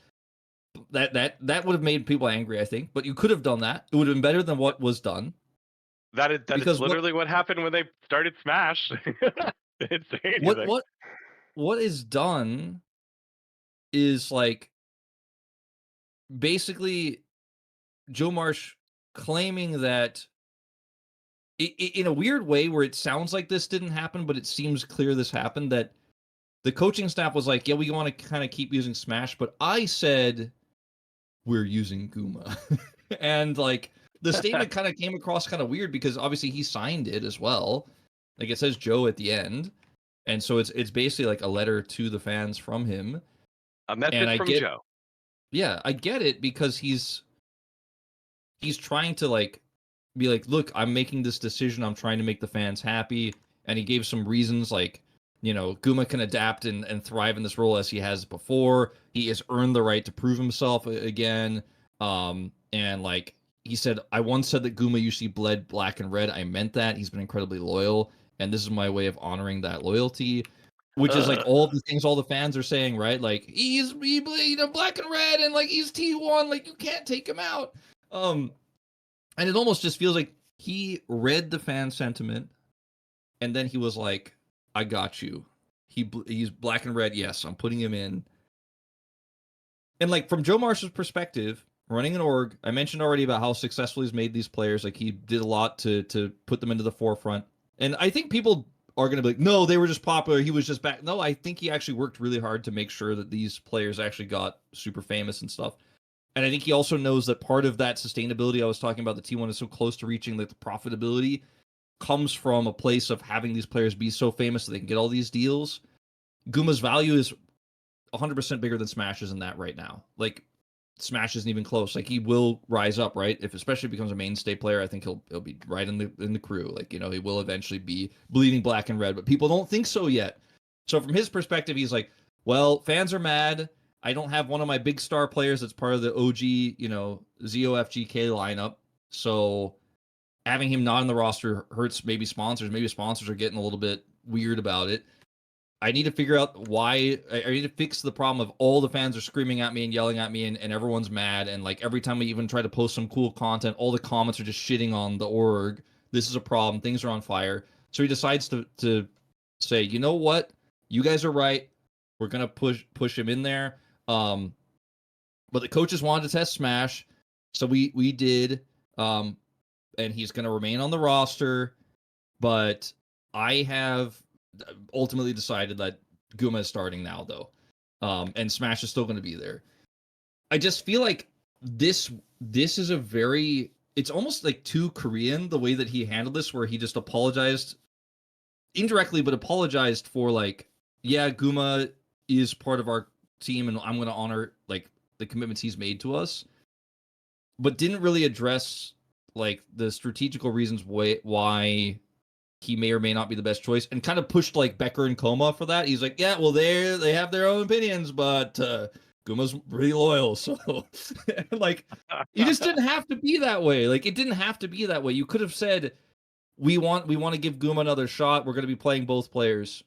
That would have made people angry, I think, but you could have done that. It would have been better than what was done. That is literally what happened when they started Smash. They didn't say anything. What is done is like basically Joe Marsh claiming that in a weird way where it sounds like this didn't happen, but it seems clear this happened, that the coaching staff was like, yeah, we want to kind of keep using Smash, but I said we're using Guma. And like the statement kind of came across kind of weird because obviously he signed it as well. Like it says Joe at the end. And so it's basically like a letter to the fans from him. A message from Joe. Yeah, I get it, because he's trying to like be like, look, I'm making this decision. I'm trying to make the fans happy. And he gave some reasons like, you know, Guma can adapt and thrive in this role as he has before. He has earned the right to prove himself again. And like he said, I once said that Guma usually bled black and red. I meant that. He's been incredibly loyal, and this is my way of honoring that loyalty. Which is like all the things all the fans are saying, right? Like he black and red, and like he's T1, like you can't take him out. And it almost just feels like he read the fan sentiment, and then he was like, I got you. He's black and red. Yes, I'm putting him in. And like from Joe Marsh's perspective, running an org, I mentioned already about how successful he's made these players. Like he did a lot to put them into the forefront. And I think people are going to be like, no, they were just popular. He was just back. No, I think he actually worked really hard to make sure that these players actually got super famous and stuff. And I think he also knows that part of that sustainability I was talking about, the T1 is so close to reaching, like the profitability comes from a place of having these players be so famous that they can get all these deals. Guma's value is 100% bigger than Smash's in that right now. Like Smash isn't even close. Like he will rise up, right? If especially becomes a mainstay player, I think he'll be right in the crew. Like, you know, he will eventually be bleeding black and red, but people don't think so yet. So from his perspective, he's like, well, fans are mad. I don't have one of my big star players that's part of the OG, you know, ZOFGK lineup. So having him not in the roster hurts maybe sponsors. Maybe sponsors are getting a little bit weird about it. I need to figure out why. I need to fix the problem of all the fans are screaming at me and yelling at me, and everyone's mad. And like every time we even try to post some cool content, all the comments are just shitting on the org. This is a problem. Things are on fire. So he decides to say, you know what? You guys are right. We're gonna push him in there. But the coaches wanted to test Smash, so we did. And he's gonna remain on the roster. But I have ultimately decided that Guma is starting now, though. And Smash is still going to be there. I just feel like this is a very... It's almost like too Korean, the way that he handled this, where he just apologized indirectly, but apologized for like, yeah, Guma is part of our team, and I'm going to honor like the commitments he's made to us, but didn't really address like the strategical reasons why he may or may not be the best choice, and kind of pushed like Becker and Koma for that. He's like, yeah, well, they have their own opinions, but Guma's pretty loyal. So like, you just didn't have to be that way. Like, it didn't have to be that way. You could have said, we want to give Guma another shot. We're going to be playing both players.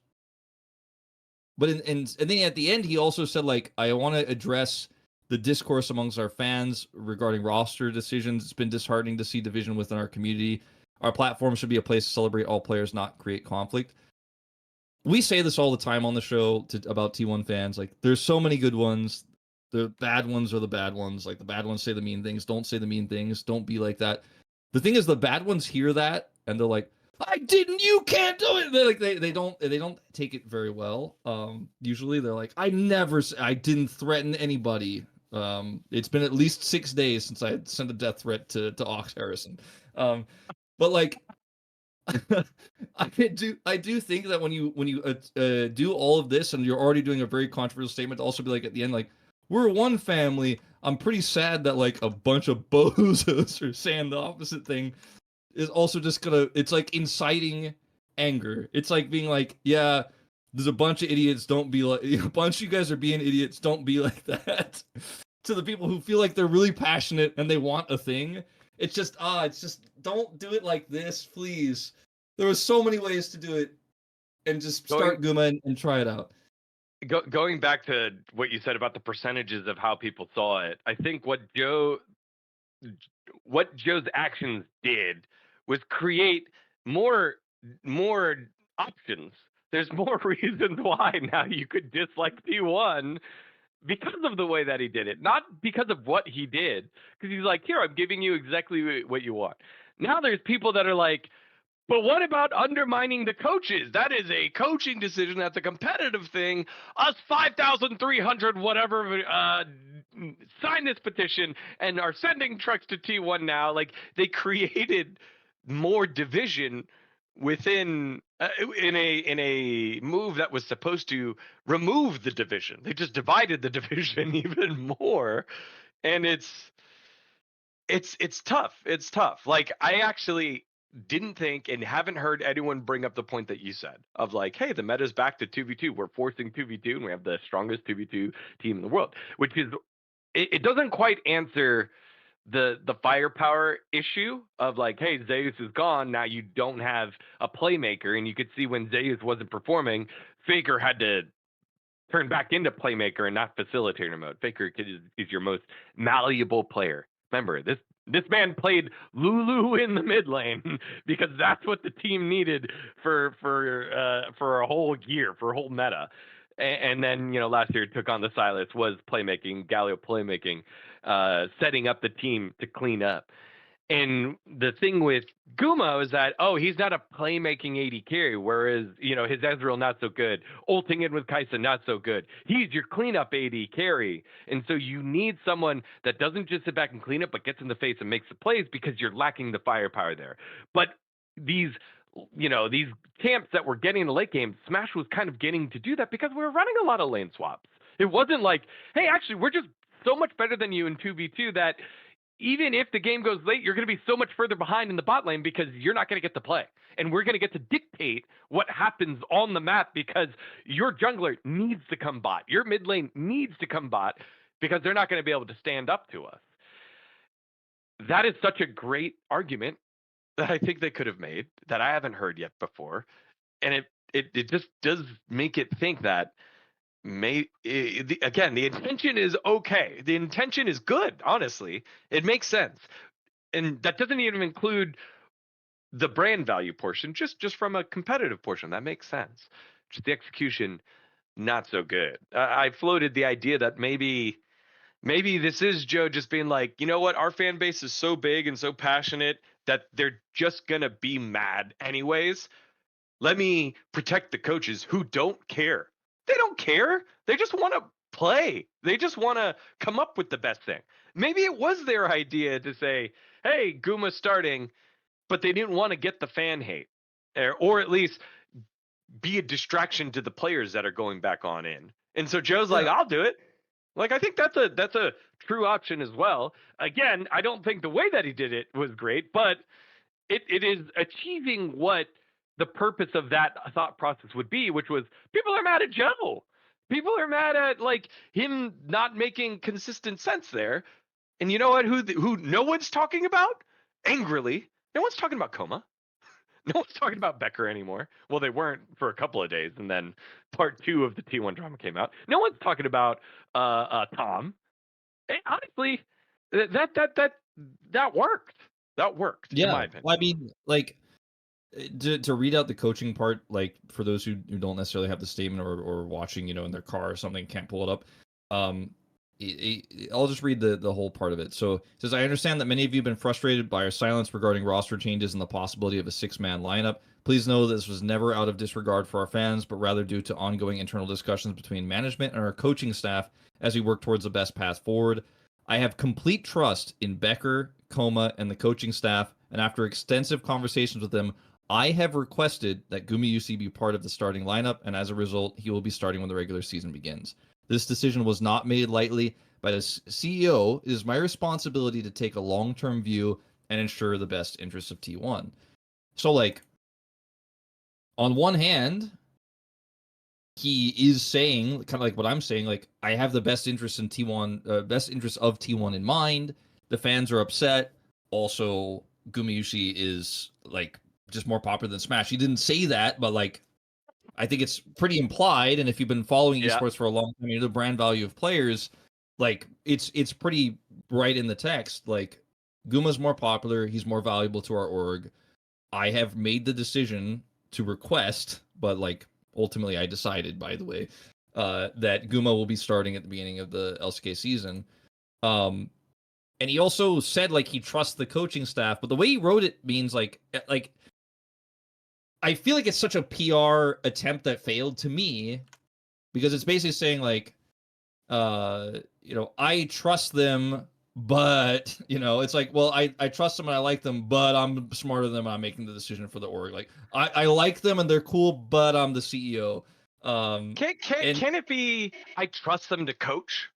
But and then at the end, he also said, like, I want to address the discourse amongst our fans regarding roster decisions. It's been disheartening to see division within our community. Our platform should be a place to celebrate all players, not create conflict. We say this all the time on the show about T1 fans. Like, there's so many good ones. The bad ones are the bad ones. Like, the bad ones say the mean things. Don't say the mean things. Don't be like that. The thing is, the bad ones hear that, and they're like, I didn't, you can't do it. They're like, they don't take it very well. Usually they're like, I didn't threaten anybody. It's been at least 6 days since I sent a death threat to Ox Harrison. But like, I do think that when you do all of this and you're already doing a very controversial statement, to also be like at the end, like, we're one family. I'm pretty sad that like a bunch of bozos are saying the opposite thing is also just gonna, it's like inciting anger. It's like being like, yeah, there's a bunch of idiots, don't be like, a bunch of you guys are being idiots, don't be like that. To the people who feel like they're really passionate and they want a thing, it's just don't do it like this, please. There was so many ways to do it, and just start Guma and try it out. Going back to what you said about the percentages of how people saw it, I think what Joe's actions did was create more options. There's more reasons why now you could dislike T1 because of the way that he did it, not because of what he did. Because he's like, here, I'm giving you exactly what you want. Now there's people that are like, but what about undermining the coaches? That is a coaching decision. That's a competitive thing. Us 5,300 whatever sign this petition and are sending trucks to T1 now. Like, they created more division within in a move that was supposed to remove the division. They just divided the division even more, and it's tough. It's tough. Like, I actually didn't think and haven't heard anyone bring up the point that you said of like, hey, the meta's back to 2v2. We're forcing 2v2 and we have the strongest 2v2 team in the world, which is, it doesn't quite answer the firepower issue of like, hey, Zeus is gone. Now you don't have a playmaker. And you could see when Zeus wasn't performing, Faker had to turn back into playmaker and not facilitator mode. Faker is your most malleable player. Remember, this man played Lulu in the mid lane because that's what the team needed for a whole year, for a whole meta. And then, last year took on the Silas, was playmaking, Galio playmaking, setting up the team to clean up. And the thing with Guma is that, he's not a playmaking AD carry, whereas, his Ezreal not so good. Ulting in with Kai'Sa not so good. He's your cleanup AD carry. And so you need someone that doesn't just sit back and clean up, but gets in the face and makes the plays because you're lacking the firepower there. But these camps that were getting in the late game, Smash was kind of getting to do that because we were running a lot of lane swaps. It wasn't like, hey, actually, we're just so much better than you in 2v2 that even if the game goes late, you're going to be so much further behind in the bot lane because you're not going to get to play. And we're going to get to dictate what happens on the map because your jungler needs to come bot. Your mid lane needs to come bot because they're not going to be able to stand up to us. That is such a great argument that I think they could have made that I haven't heard yet before. And it just does make it think that again, the intention is okay. The intention is good, honestly. It makes sense. And that doesn't even include the brand value portion, just from a competitive portion. That makes sense. Just the execution, not so good. I floated the idea that maybe this is Joe just being like, you know what? Our fan base is so big and so passionate that they're just going to be mad anyways. Let me protect the coaches who don't care. They don't care. They just want to play. They just want to come up with the best thing. Maybe it was their idea to say, hey, Guma's starting, but they didn't want to get the fan hate, or at least be a distraction to the players that are going back on in. And so Joe's like, I'll do it. Like, I think that's a true option as well. Again, I don't think the way that he did it was great, but it is achieving what the purpose of that thought process would be, which was people are mad at Joe. People are mad at like him not making consistent sense there. And you know what? Who no one's talking about angrily? No one's talking about Coma. No one's talking about Becker anymore. Well, they weren't for a couple of days, and then part 2 of the T1 drama came out. No one's talking about Tom. And honestly, that worked. That worked. Yeah, in my opinion. I mean, like, to read out the coaching part, like for those who don't necessarily have the statement or watching, in their car or something, can't pull it up. I'll just read the whole part of it. So it says, I understand that many of you have been frustrated by our silence regarding roster changes and the possibility of a 6-man lineup. Please know this was never out of disregard for our fans, but rather due to ongoing internal discussions between management and our coaching staff as we work towards the best path forward. I have complete trust in Becker, Coma, and the coaching staff, and after extensive conversations with them, I have requested that Gumayusi be part of the starting lineup, and as a result, he will be starting when the regular season begins. This decision was not made lightly. But as CEO, it is my responsibility to take a long-term view and ensure the best interests of T1. So, like, on one hand, he is saying, kind of like what I'm saying, like, I have the best interest in T1, best interest of T1 in mind. The fans are upset. Also, Gumayusi is, like, just more popular than Smash. He didn't say that, but, like, I think it's pretty implied, and if you've been following esports for a long time, you know the brand value of players. Like it's pretty right in the text. Like Guma's more popular, he's more valuable to our org. I have made the decision to request, but like ultimately I decided, by the way, that Guma will be starting at the beginning of the LCK season. And he also said like he trusts the coaching staff, but the way he wrote it means like I feel like it's such a PR attempt that failed to me because it's basically saying like, you know, I trust them, but you know, it's like, well, I trust them and I like them, but I'm smarter than them. And I'm making the decision for the org. Like I like them and they're cool, but I'm the CEO. Can it be I trust them to coach?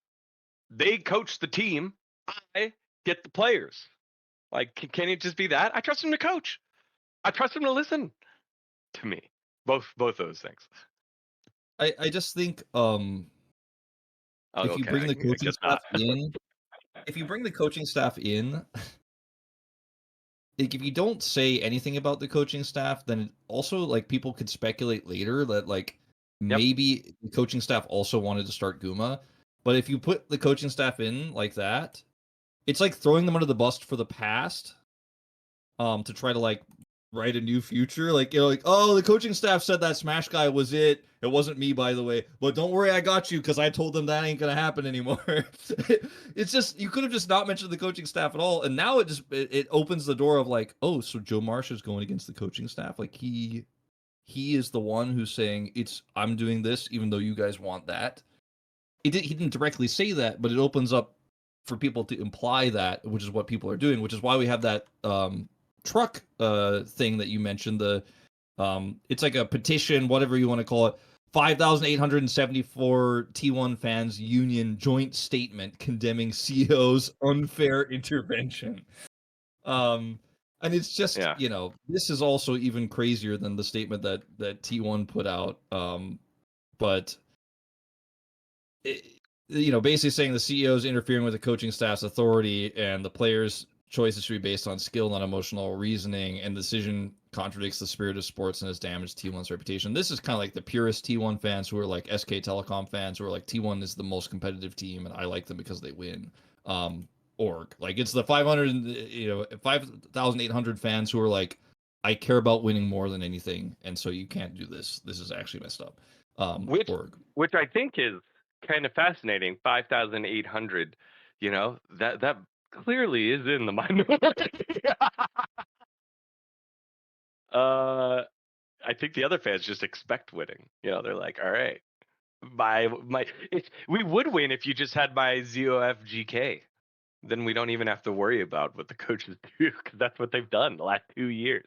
They coach the team. I get the players. Like, can it just be that? I trust them to coach. I trust them to listen to me. Both those things. I just think if you Okay, bring the I coaching guess staff not. in, if you bring the coaching staff in, like if you don't say anything about the coaching staff, then it also like people could speculate later that like Yep. maybe the coaching staff also wanted to start Guma. But if you put the coaching staff in like that, it's like throwing them under the bus for the past, to try to like write a new future. Like, you know, like, oh, the coaching staff said that Smash guy was it. It wasn't me, by the way. But don't worry, I got you because I told them that ain't gonna happen anymore. It's just you could have just not mentioned the coaching staff at all, and now it opens the door of like, oh, so Joe Marsh is going against the coaching staff. Like he is the one who's saying it's I'm doing this even though you guys want that. He didn't directly say that, but it opens up for people to imply that, which is what people are doing, which is why we have that truck thing that you mentioned. The it's like a petition, whatever you want to call it. 5,874 T1 fans union joint statement condemning CEO's unfair intervention. And it's just, you know, this is also even crazier than the statement that T1 put out. But you know, basically saying the CEO is interfering with the coaching staff's authority and the players' choices should be based on skill, not emotional reasoning, and the decision contradicts the spirit of sports and has damaged T1's reputation. This is kind of like the purest T1 fans who are like SK Telecom fans who are like T1 is the most competitive team and I like them because they win. Org. Like it's the 5,800 fans who are like, I care about winning more than anything, and so you can't do this. This is actually messed up. Which I think is kind of fascinating. 5,800, you know, that clearly is in the minority. I think the other fans just expect winning. You know, they're like, all right, we would win if you just had my ZOFGK. Then we don't even have to worry about what the coaches do because that's what they've done the last 2 years.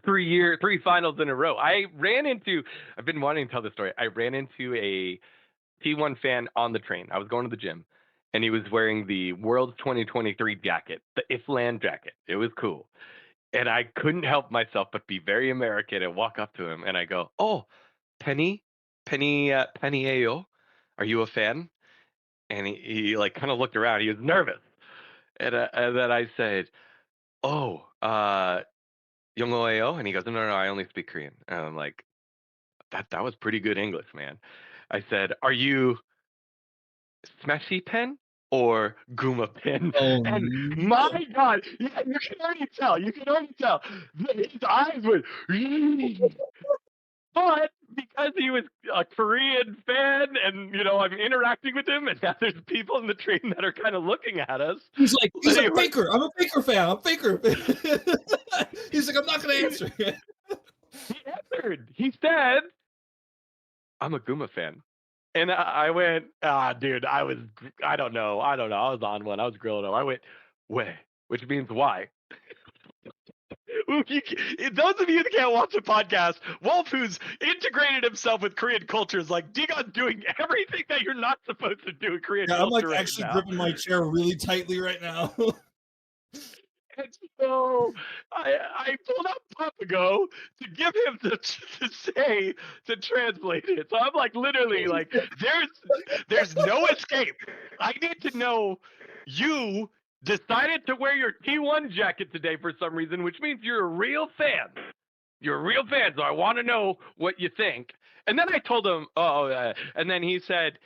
3 finals in a row. I've been wanting to tell this story. I ran into a T1 fan on the train. I was going to the gym and he was wearing the Worlds 2023 jacket, the IFLAN jacket. It was cool. And I couldn't help myself but be very American and walk up to him and I go, "Oh, Penny Ayo, are you a fan?" And he like kind of looked around. He was nervous. And then I said, "Oh, Yongo Ayo?" And he goes, "No, I only speak Korean." And I'm like, that was pretty good English, man. I said, "Are you Smashy Pen or Guma Pen?" Oh, And my God, yeah, you can already tell. You can already tell. His eyes went, but because he was a Korean fan, and I'm interacting with him, and now there's people in the train that are kind of looking at us. He's like Anyway, Faker. I'm a Faker fan. I'm Faker. He's like, I'm not gonna answer. he answered. He said, "I'm a Guma fan." And I went, dude, I don't know. I was on one. I was grilling him. I went, way, which means why. Those of you that can't watch the podcast, Wolf, who's integrated himself with Korean culture, is like, dGon's doing everything that you're not supposed to do in Korean culture. I'm like right actually now. gripping my chair really tightly right now. And so I pulled up Papago to give him to translate it. So I'm like literally like there's no escape. I need to know you decided to wear your T1 jacket today for some reason, which means you're a real fan. You're a real fan, so I want to know what you think. And then I told him, and then he said,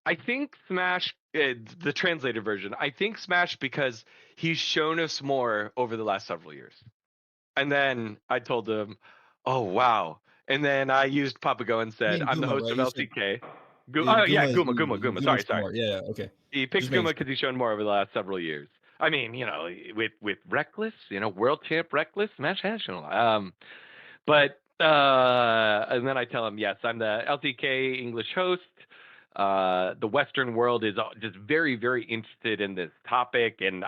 I think Smash, the translated version, I think Smash because he's shown us more over the last several years. And then I told him, oh, wow. And then I used Papago and said, I'm the host of LCK. Guma. Sorry. Yeah, okay. He picked Guma because he's shown more over the last several years. I mean, with Reckless, world champ Reckless, Smash has shown a lot. But and then I tell him, yes, I'm the LCK English host. The Western world is just very, very interested in this topic, and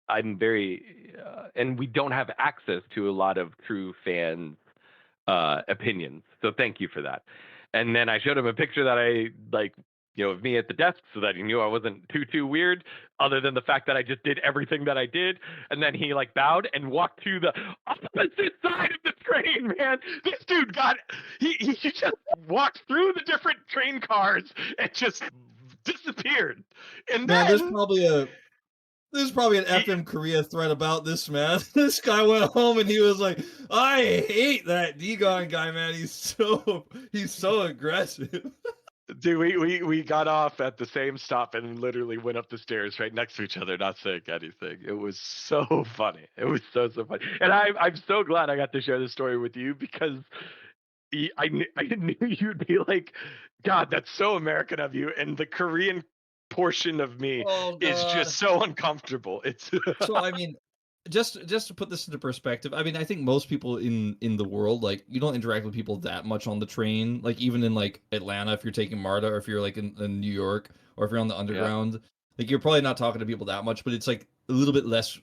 I'm very, and we don't have access to a lot of true fans' opinions. So thank you for that. And then I showed him a picture that I like, of me at the desk, so that he knew I wasn't too weird, other than the fact that I just did everything that I did. And then he like bowed and walked to the opposite side of the train, man. This dude he just walked through the different train cars and just disappeared. And man, then there's probably an FM Korea thread about this, man. This guy went home and he was like, I hate that dGon guy, man. He's so aggressive. Dude, we got off at the same stop and literally went up the stairs right next to each other, not saying anything. It was so funny. It was so funny. And I'm so glad I got to share this story with you because I knew you'd be like, God, that's so American of you. And the Korean portion of me is just so uncomfortable. It's so I mean, just to put this into perspective, I mean, I think most people in the world, like, you don't interact with people that much on the train. Like, even in like Atlanta, if you're taking MARTA, or if you're like in New York, or if you're on the underground, like, you're probably not talking to people that much. But it's like a little bit less,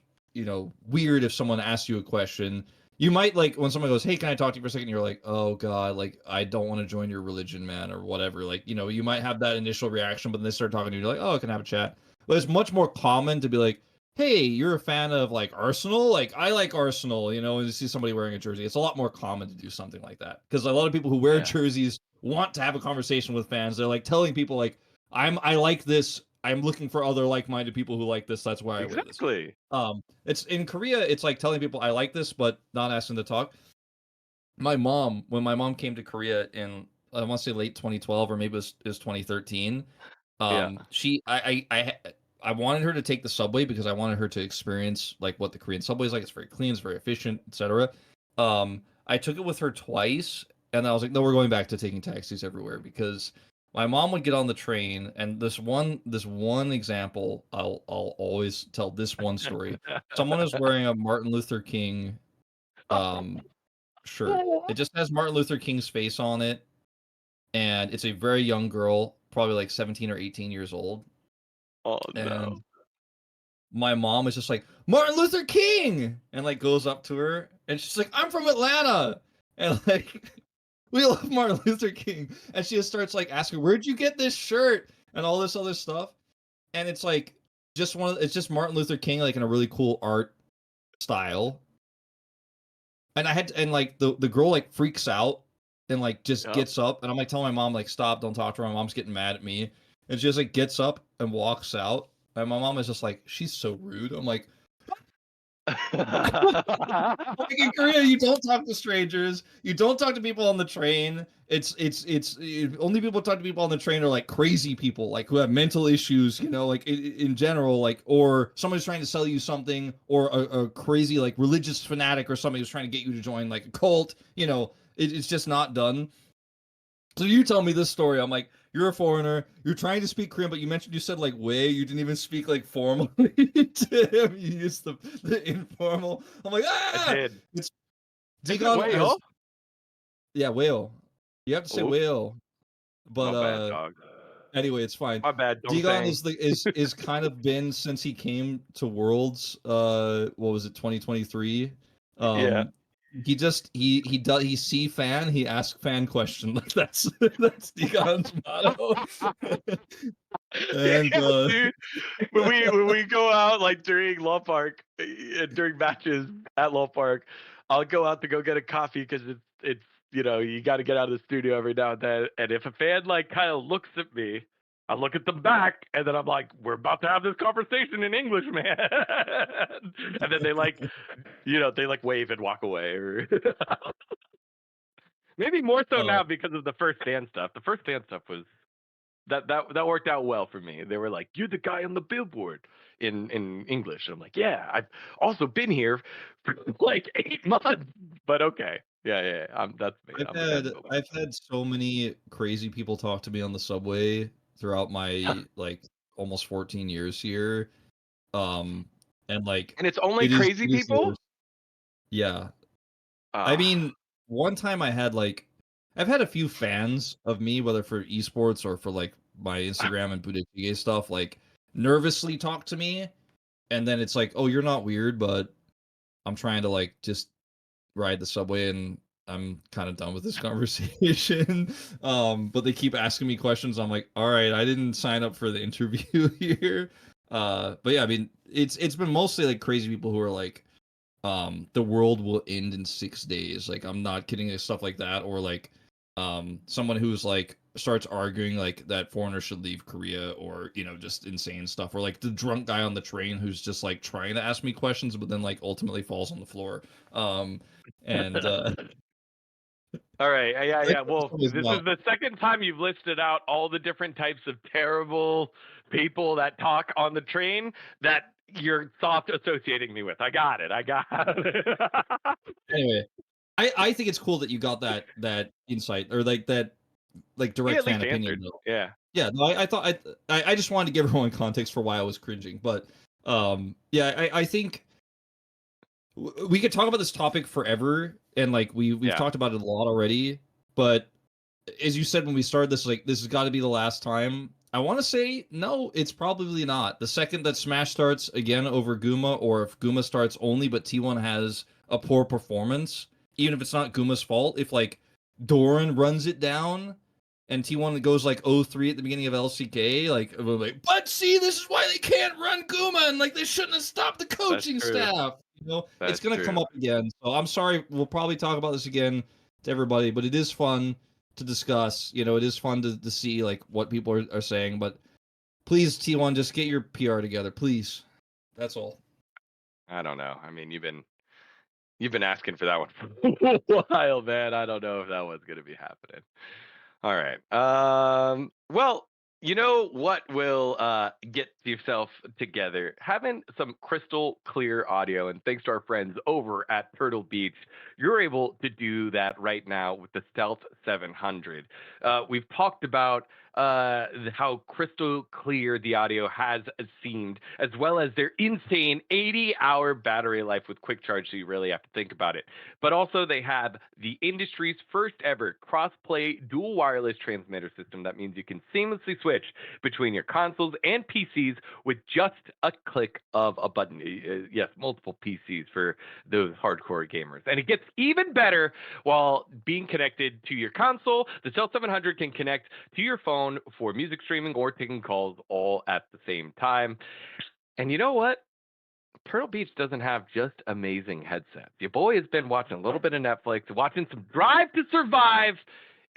weird if someone asks you a question. You might, like, when someone goes, hey, can I talk to you for a second? You're like, oh God, like, I don't want to join your religion, man, or whatever. Like, you might have that initial reaction, but then they start talking to you, you're like, oh, I can have a chat. But it's much more common to be like, hey, you're a fan of like Arsenal? Like, I like Arsenal, and you see somebody wearing a jersey. It's a lot more common to do something like that. Because a lot of people who wear jerseys want to have a conversation with fans. They're like telling people like, I like this. I'm looking for other like-minded people who like this. That's why I wear this. exactly. It's in Korea, it's like telling people I like this, but not asking to talk. When my mom came to Korea in, I want to say late 2012, or maybe it was 2013. I wanted her to take the subway because I wanted her to experience like what the Korean subway is like. It's very clean, it's very efficient, etc. I took it with her twice, and I was like, no, we're going back to taking taxis everywhere, because my mom would get on the train, and this one example, I'll always tell this one story. Someone is wearing a Martin Luther King shirt. It just has Martin Luther King's face on it, and it's a very young girl, probably like 17 or 18 years old. Oh, and no. my mom is just like, Martin Luther King, and like goes up to her, and she's like, I'm from Atlanta, and like, we love Martin Luther King. And she just starts like asking, where'd you get this shirt and all this other stuff. And it's like it's just Martin Luther King, like in a really cool art style. And like the girl like freaks out and like just gets up, and I'm like telling my mom like, stop, don't talk to her. My mom's getting mad at me. And she just like gets up and walks out. And my mom is just like, she's so rude. I'm like, like in Korea, you don't talk to strangers. You don't talk to people on the train. It's only people talk to people on the train are like crazy people, like who have mental issues, like in general, like, or somebody's trying to sell you something, or a crazy like religious fanatic or somebody who's trying to get you to join like a cult. It's just not done. So you tell me this story. I'm like, you're a foreigner. You're trying to speak Korean, but you said like way. You didn't even speak like formally to him. You used the informal. I'm like, I ah! did. It's Is it dGon has whale? yeah, whale. You have to say Oops, whale. my But bad, dog. anyway, it's fine. My bad, dong dGon fang. is kind of been since he came to Worlds, what was it, 2023? Yeah. He see fan, he ask fan question. Like that's dGon's motto. And Yeah, dude. When we go out like during Law Park, during matches at Law Park, I'll go out to go get a coffee because it's you got to get out of the studio every now and then. And if a fan like kind of looks at me, I look at them back, and then I'm like, "We're about to have this conversation in English, man." And then they like wave and walk away, or maybe more so uh, now because of the first fan stuff. The first fan stuff was that worked out well for me. They were like, "You're the guy on the billboard" in English. And I'm like, "Yeah, I've also been here for like 8 months." But okay, yeah. That's me. I'm a fan. I've had so many crazy people talk to me on the subway throughout my like almost 14 years here. And like And it's only crazy it is the people. worst. Yeah. I Ah, mean, one time I've had a few fans of me, whether for esports or for like my Instagram and Budetike stuff, like nervously talk to me, and then it's like, oh, you're not weird, but I'm trying to like just ride the subway and I'm kind of done with this conversation. But they keep asking me questions. I'm like, all right, I didn't sign up for the interview here. But yeah, I mean, it's been mostly like crazy people who are like, the world will end in 6 days. Like I'm not kidding, like, stuff like that, or like someone who's like starts arguing like that foreigners should leave Korea, or just insane stuff, or like the drunk guy on the train who's just like trying to ask me questions but then like ultimately falls on the floor. And all right, like, yeah. Well, this is the second time you've listed out all the different types of terrible people that talk on the train that you're soft associating me with. I got it. anyway, I think it's cool that you got that insight, or like that like We direct at fan least opinion answered. though. Yeah. Yeah, no, I thought I just wanted to give everyone context for why I was cringing, but yeah, I think we could talk about this topic forever, and like we've Yeah. talked about it a lot already, but as you said when we started this, like this has got to be the last time. I want to say no, it's probably not. The second that Smash starts again over Guma, or if Guma starts only but T1 has a poor performance, even if it's not Guma's fault, if like Doran runs it down and T1 goes like 0-3 at the beginning of LCK, like we're like, but see, this is why they can't run Guma, and like they shouldn't have stopped the That's coaching true. staff. It's That's gonna come true. up again. So I'm sorry, we'll probably talk about this again to everybody, but it is fun to discuss. It is fun to see like what people are saying. But please, T1, just get your PR together, please. That's all. I don't know. I mean, you've been asking for that one for a while, man. I don't know if that one's gonna be happening. All right. Well, you know what will get yourself together? Having some crystal clear audio, and thanks to our friends over at Turtle Beach, you're able to do that right now with the Stealth 700. We've talked about how crystal clear the audio has seemed, as well as their insane 80-hour battery life with quick charge, so you really have to think about it. But also, they have the industry's first ever cross-play dual wireless transmitter system. That means you can seamlessly switch between your consoles and PCs with just a click of a button. Yes, multiple PCs for those hardcore gamers. And it gets even better while being connected to your console. The Stealth 700 can connect to your phone for music streaming or taking calls all at the same time. And you know what? Turtle Beach doesn't have just amazing headsets. Your boy has been watching a little bit of Netflix, watching some Drive to Survive,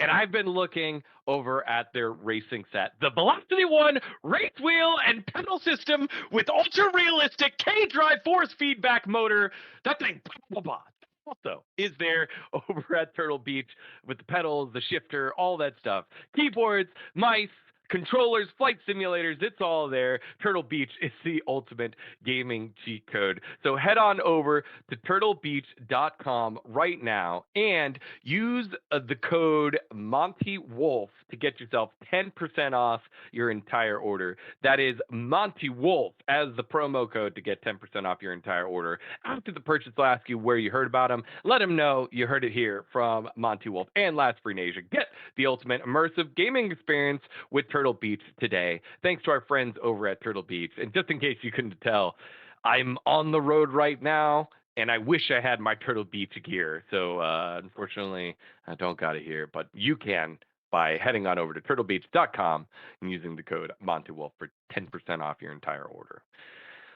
and I've been looking over at their racing set. The Velocity One race wheel and pedal system with ultra realistic K drive force feedback motor. That thing, blah, blah, blah. Also is there over at Turtle Beach with the pedals, the shifter, all that stuff. Keyboards, mice, controllers, flight simulators, it's all there. Turtle Beach is the ultimate gaming cheat code. So head on over to turtlebeach.com right now and use the code Monte Wolf to get yourself 10% off your entire order. That is Monte Wolf as the promo code to get 10% off your entire order. After the purchase, they'll ask you where you heard about them. Let them know you heard it here from Monte Wolf and Last Free Nation. Get the ultimate immersive gaming experience with Turtle Beach today. Thanks to our friends over at Turtle Beach. And just in case you couldn't tell, I'm on the road right now, and I wish I had my Turtle Beach gear. So unfortunately, I don't got it here, but you can by heading on over to turtlebeach.com and using the code MonteWolf for 10% off your entire order.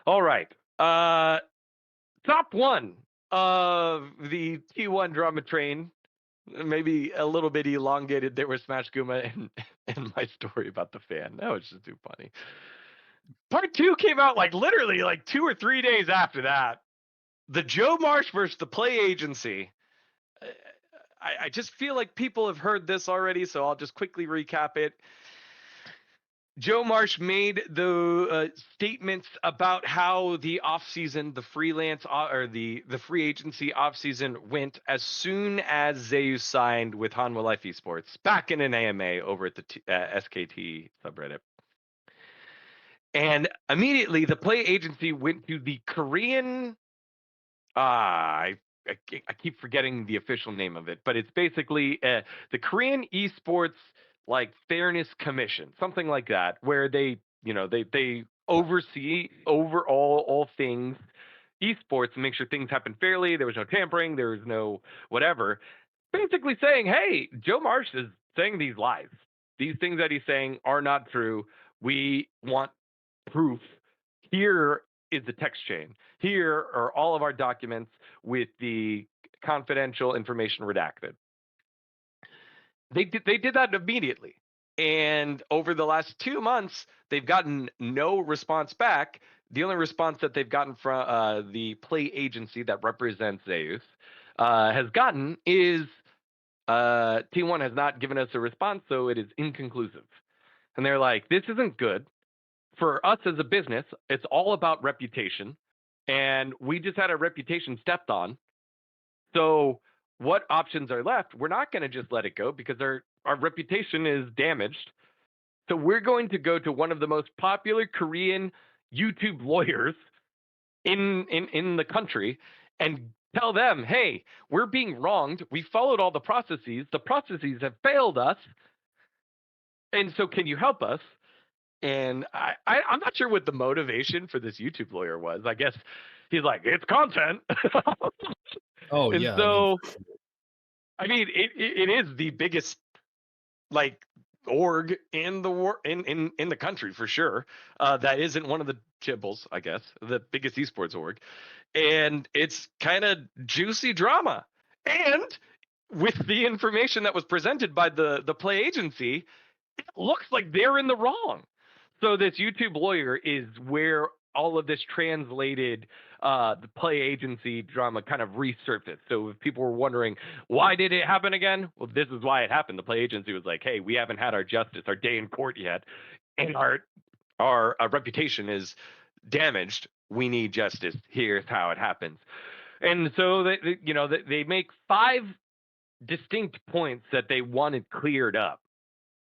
All right. Top one of the T1 drama train, maybe a little bit elongated there with Smash Guma and my story about the fan. That was just too funny. Part 2 came out like literally like 2 or 3 days after that. The Joe Marsh versus the Play Agency. I just feel like people have heard this already, so I'll just quickly recap it. Joe Marsh made the statements about how the offseason, the freelance or the free agency offseason went as soon as Zeus signed with Hanwha Life Esports back in an AMA over at the SKT subreddit. And immediately the Play Agency went to the Korean, I keep forgetting the official name of it, but it's basically the Korean Esports like Fairness Commission, something like that, where they oversee all things esports and make sure things happen fairly. There was no tampering, there was no whatever. Basically saying, hey, Joe Marsh is saying these lies. These things that he's saying are not true. We want proof. Here is the text chain. Here are all of our documents with the confidential information redacted. They did that immediately. And over the last 2 months, they've gotten no response back. The only response that they've gotten from the Play Agency that represents Zeus has gotten is T1 has not given us a response, so it is inconclusive. And they're like, this isn't good. For us as a business, it's all about reputation. And we just had our reputation stepped on. So what options are left? We're not going to just let it go because our reputation is damaged. So we're going to go to one of the most popular Korean YouTube lawyers in the country and tell them, hey, we're being wronged. We followed all the processes. The processes have failed us. And so can you help us? And I'm not sure what the motivation for this YouTube lawyer was. I guess he's like, it's content. Oh, and yeah. so, I mean, it is the biggest like org in the in the country for sure. That isn't one of the chibbles, I guess, the biggest esports org, and it's kind of juicy drama. And with the information that was presented by the Play Agency, it looks like they're in the wrong. So this YouTube lawyer is where all of this translated the Play Agency drama kind of resurfaced. So if people were wondering, why did it happen again? Well, this is why it happened. The Play Agency was like, hey, we haven't had our justice, our day in court yet, and our reputation is damaged. We need justice. Here's how it happens. And so they make 5 distinct points that they wanted cleared up.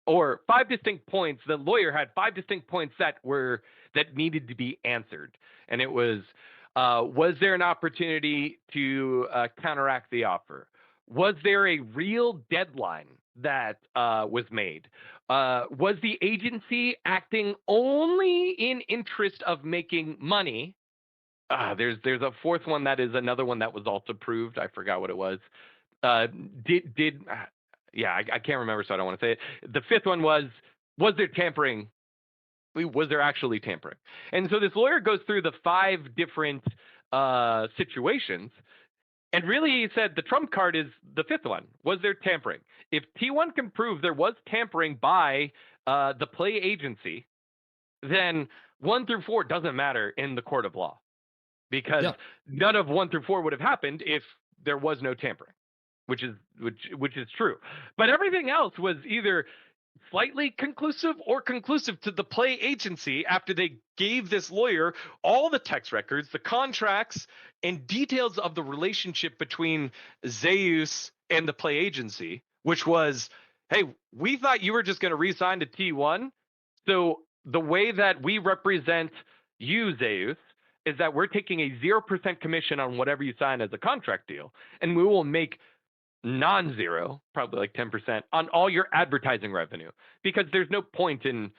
Or 5 distinct points. The lawyer had 5 distinct points that needed to be answered, and it was there an opportunity to counteract the offer? Was there a real deadline that was made? Was the agency acting only in interest of making money? There's a 4th one that is another one that was also proved. I forgot what it was. I can't remember, so I don't want to say it. The 5th one was there tampering? Was there actually tampering? And so this lawyer goes through the 5 different situations, and really he said the trump card is the 5th one. Was there tampering? If T1 can prove there was tampering by the Play Agency, then 1 through 4 doesn't matter in the court of law, because none of 1 through 4 would have happened if there was no tampering. Which is true, but everything else was either slightly conclusive or conclusive to the play agency after they gave this lawyer all the text records, the contracts, and details of the relationship between Zeus and the play agency, which was, hey, we thought you were just going to re-sign to T1. So the way that we represent you, Zeus, is that we're taking a 0% commission on whatever you sign as a contract deal, and we will make non-zero, probably like 10% on all your advertising revenue, because there's no point in,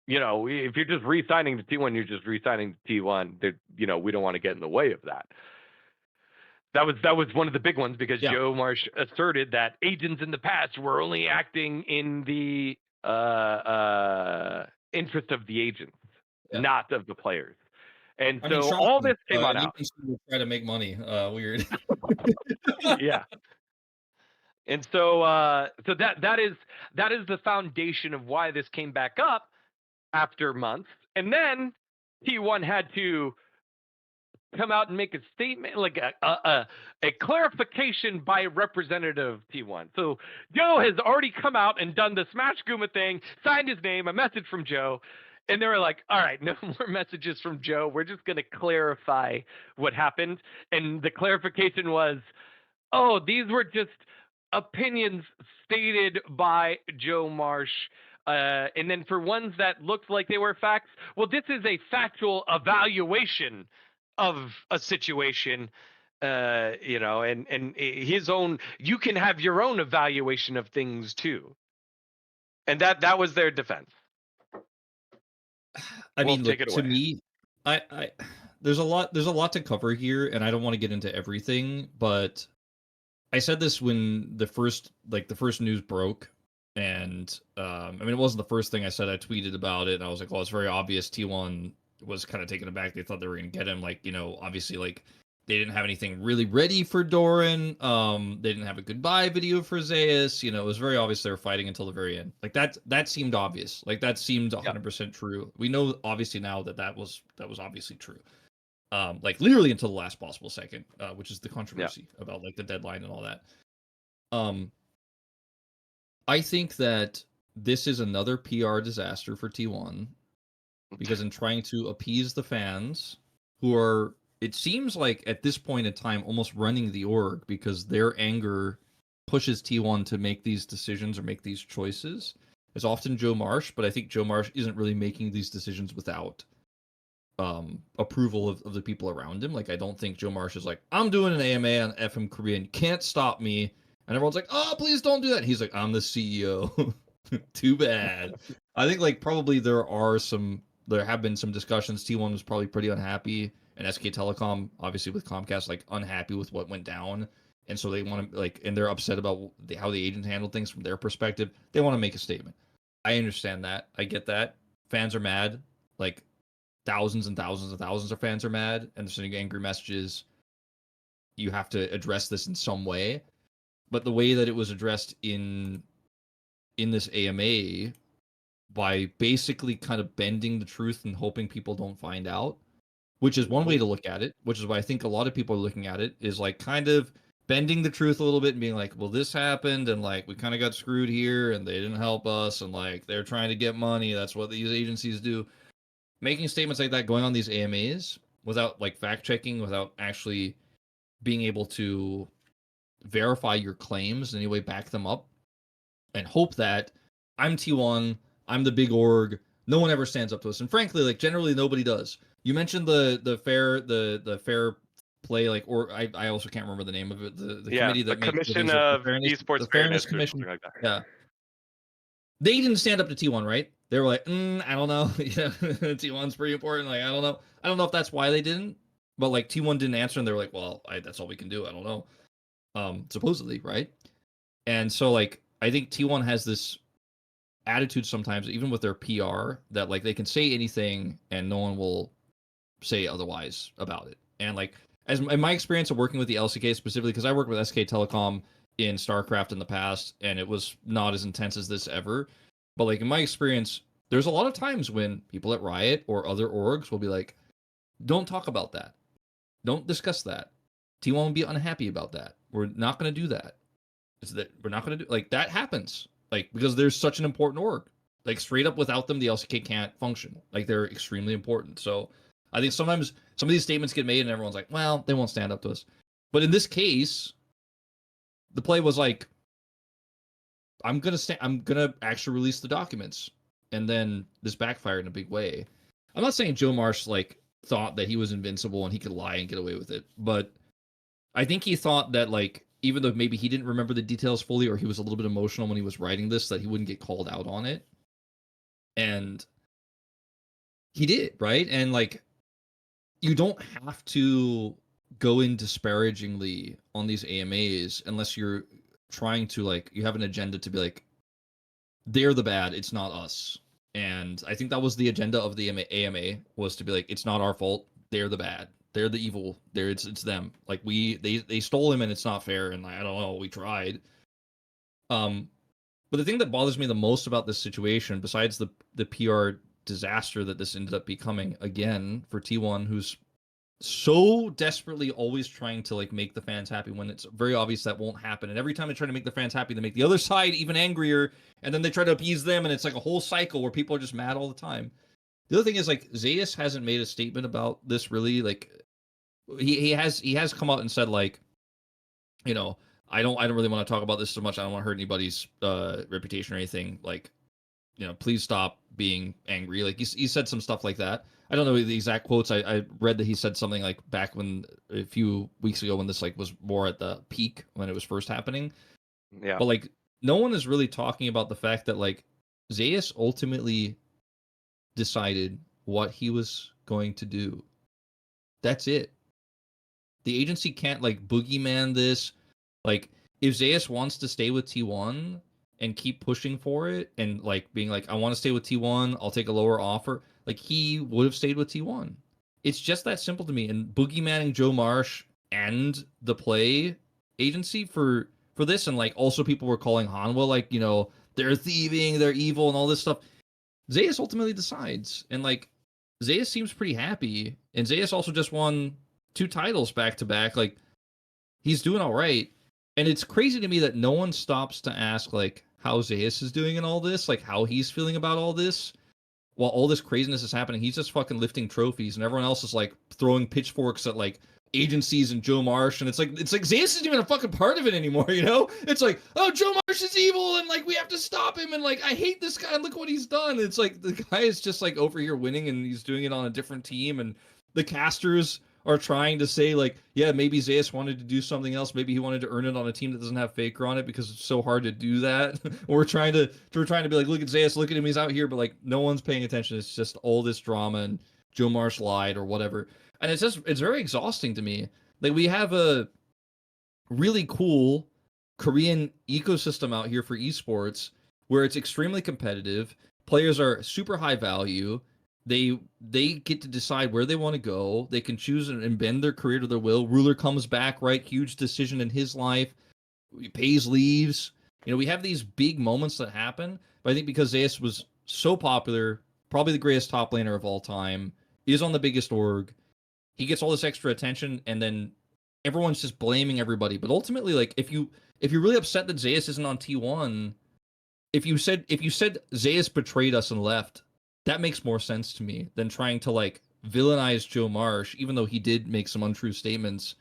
if you're just re-signing to T1, you're just re-signing to T1. We don't want to get in the way of that. That was one of the big ones, because Joe Marsh asserted that agents in the past were only acting in the interest of the agents, not of the players. And so all this came on out. Try to make money. Weird. Yeah. And so that is the foundation of why this came back up after months. And then T1 had to come out and make a statement, like a clarification by representative T1. So Joe has already come out and done the Smash Guma thing, signed his name, a message from Joe. And they were like, all right, no more messages from Joe. We're just going to clarify what happened. And the clarification was, oh, these were just opinions stated by Joe Marsh. And then for ones that looked like they were facts, well, this is a factual evaluation of a situation, and his own, you can have your own evaluation of things too. And that was their defense. I mean, look, to me, I there's a lot to cover here, and I don't want to get into everything, but I said this when the first news broke, and I mean, it wasn't the first thing I said. I tweeted about it, and I was like, well, it's very obvious T1 was kind of taken aback. They thought they were going to get him. Like, obviously, like, they didn't have anything really ready for Doran. They didn't have a goodbye video for Zeus. It was very obvious they were fighting until the very end. Like, that seemed obvious. Like, that seemed 100% true. We know, obviously, now that was obviously true. Like, literally until the last possible second, which is the controversy about, like, the deadline and all that. I think that this is another PR disaster for T1, because in trying to appease the fans, who are, it seems like at this point in time, almost running the org, because their anger pushes T1 to make these decisions or make these choices. It's often Joe Marsh, but I think Joe Marsh isn't really making these decisions without approval of the people around him. Like, I don't think Joe Marsh is like, I'm doing an AMA on FM Korean, can't stop me. And everyone's like, oh, please don't do that. And he's like, I'm the CEO. Too bad. I think, like, probably there have been some discussions. T1 was probably pretty unhappy, and SK Telecom, obviously with Comcast, like, unhappy with what went down. And so they want to, like, and they're upset about how the agents handled things from their perspective. They want to make a statement. I understand that. I get that. Fans are mad. Like, thousands and thousands and thousands of fans are mad, and they're sending angry messages. You have to address this in some way. But the way that it was addressed in this AMA, by basically kind of bending the truth and hoping people don't find out, which is one way to look at it, which is why I think a lot of people are looking at it, is like kind of bending the truth a little bit and being like, well, this happened, and like we kind of got screwed here, and they didn't help us, and like they're trying to get money. That's what these agencies do. Making statements like that, going on these AMAs without like fact checking, without actually being able to verify your claims in any way, back them up, and hope that I'm T1, I'm the big org, no one ever stands up to us. And frankly, like, generally nobody does. You mentioned the fair play, like, or I also can't remember the name of it. The committee that makes Commission of Esports Fairness Commission. Like that. Yeah. They didn't stand up to T1, right? They were like, I don't know. T1's pretty important. Like, I don't know. I don't know if that's why they didn't, but like T1 didn't answer, and they were like, well, that's all we can do. I don't know. Supposedly, right? And so, like, I think T1 has this attitude sometimes, even with their PR, that like they can say anything and no one will say otherwise about it. And like, as in my experience of working with the LCK specifically, because I worked with SK Telecom in StarCraft in the past, and it was not as intense as this ever. But like, in my experience, there's a lot of times when people at Riot or other orgs will be like, don't talk about that. Don't discuss that. T1 will be unhappy about that. We're not going to do that. We're not going to do, like, that happens. like because they're such an important org. Like straight up, without them, the LCK can't function. Like they're extremely important. So I think sometimes some of these statements get made, and everyone's like, "Well, they won't stand up to us." But in this case, the play was like, I'm gonna actually release the documents, and then this backfired in a big way. I'm not saying Joe Marsh like thought that he was invincible and he could lie and get away with it, but I think he thought that like even though maybe he didn't remember the details fully, or he was a little bit emotional when he was writing this, that he wouldn't get called out on it, and he did, right? And like you don't have to go in disparagingly on these AMAs unless you're trying to like you have an agenda to be like they're the bad, it's not us. And I think that was the agenda of the AMA was to be like it's not our fault, they're the bad, they're the evil, it's them. Like they stole him and it's not fair, and I don't know, we tried. But the thing that bothers me the most about this situation, besides the PR disaster that this ended up becoming again for T1, who's so desperately always trying to like make the fans happy when it's very obvious that won't happen. And every time they try to make the fans happy, they make the other side even angrier, and then they try to appease them, and it's like a whole cycle where people are just mad all the time. The other thing is like Zeus hasn't made a statement about this really. Like he has come out and said like, you know, I don't really want to talk about this so much. I don't want to hurt anybody's reputation or anything. Like, you know, please stop being angry. Like he said some stuff like that. I don't know the exact quotes. I read that he said something like back when a few weeks ago when this like was more at the peak when it was first happening. Yeah. But like no one is really talking about the fact that like Zeus ultimately decided what he was going to do. That's it. The agency can't like boogeyman this. Like if Zeus wants to stay with T1 and keep pushing for it and like being like, I want to stay with T1, I'll take a lower offer. Like he would have stayed with T1. It's just that simple to me. And boogeymanning Joe Marsh and the play agency for this, and like also people were calling Hanwha like, you know, they're thieving, they're evil, and all this stuff. Zeus ultimately decides, and like Zeus seems pretty happy, and Zeus also just won 2 titles back to back. Like he's doing all right. And it's crazy to me that no one stops to ask like how Zeus is doing in all this, like how he's feeling about all this. While all this craziness is happening, he's just fucking lifting trophies, and everyone else is like throwing pitchforks at like agencies and Joe Marsh, and it's like Zeus isn't even a fucking part of it anymore, you know? It's like, oh, Joe Marsh is evil, and like we have to stop him, and like I hate this guy, and look what he's done. It's like the guy is just like over here winning, and he's doing it on a different team, and the casters are trying to say like, yeah, maybe Zeus wanted to do something else. Maybe he wanted to earn it on a team that doesn't have Faker on it because it's so hard to do that. We're trying to be like, look at Zeus, look at him, he's out here, but like no one's paying attention. It's just all this drama and Joe Marsh lied or whatever. And it's very exhausting to me. Like we have a really cool Korean ecosystem out here for esports where it's extremely competitive. Players are super high value. They get to decide where they want to go. They can choose and bend their career to their will. Ruler comes back, right? Huge decision in his life. Pays leaves. You know, we have these big moments that happen. But I think because Zeus was so popular, probably the greatest top laner of all time, is on the biggest org, he gets all this extra attention, and then everyone's just blaming everybody. But ultimately, like if you're really upset that Zeus isn't on T1, if you said Zeus betrayed us and left, that makes more sense to me than trying to like villainize Joe Marsh, even though he did make some untrue statements,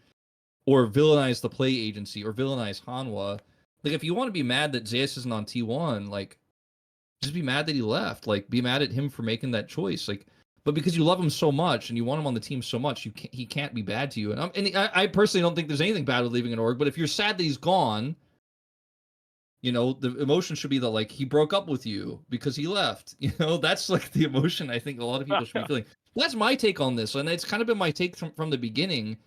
or villainize the play agency, or villainize Hanwha. Like if you want to be mad that Zeus isn't on T1, like just be mad that he left. Like be mad at him for making that choice. Like, but because you love him so much and you want him on the team so much, he can't be bad to you. And I personally don't think there's anything bad with leaving an org. But if you're sad that he's gone, you know, the emotion should be that like he broke up with you because he left. You know, that's like the emotion I think a lot of people should be feeling. That's my take on this, and it's kind of been my take from the beginning.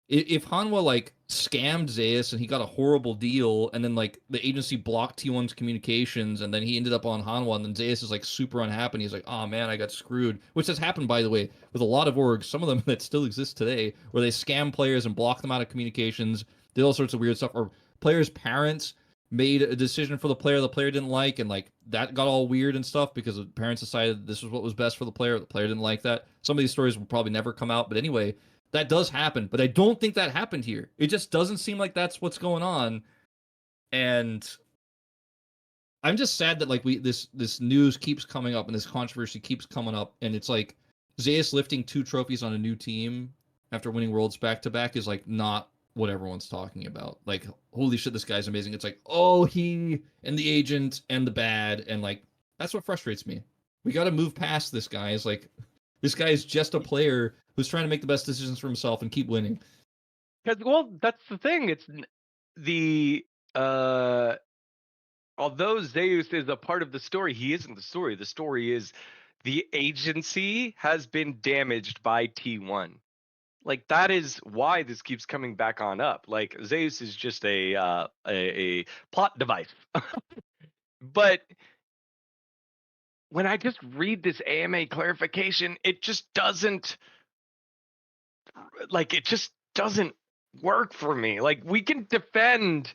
If Hanwha like scammed Zeus and he got a horrible deal, and then like the agency blocked T1's communications, and then he ended up on Hanwha, and then Zeus is like super unhappy, and he's like, oh man, I got screwed. Which has happened, by the way, with a lot of orgs, some of them that still exist today, where they scam players and block them out of communications, did all sorts of weird stuff, or players' parents made a decision for the player didn't like, and like that got all weird and stuff because the parents decided this was what was best for the player didn't like that. Some of these stories will probably never come out, but anyway, that does happen. But I don't think that happened here. It just doesn't seem like that's what's going on. And I'm just sad that like this news keeps coming up and this controversy keeps coming up, and it's like Zeus lifting 2 trophies on a new team after winning worlds back to back is like not what everyone's talking about. Like, holy shit, this guy's amazing. It's like, oh, he and the agent and the bad, and like that's what frustrates me. We got to move past this guy. It's like this guy is just a player who's trying to make the best decisions for himself and keep winning. Because, well, that's the thing. It's the although Zeus is a part of the story, he isn't the story. The story is the agency has been damaged by T1. Like, that is why this keeps coming back on up. Like, Zeus is just a plot device. But when I just read this AMA clarification, it just doesn't work for me. Like, we can defend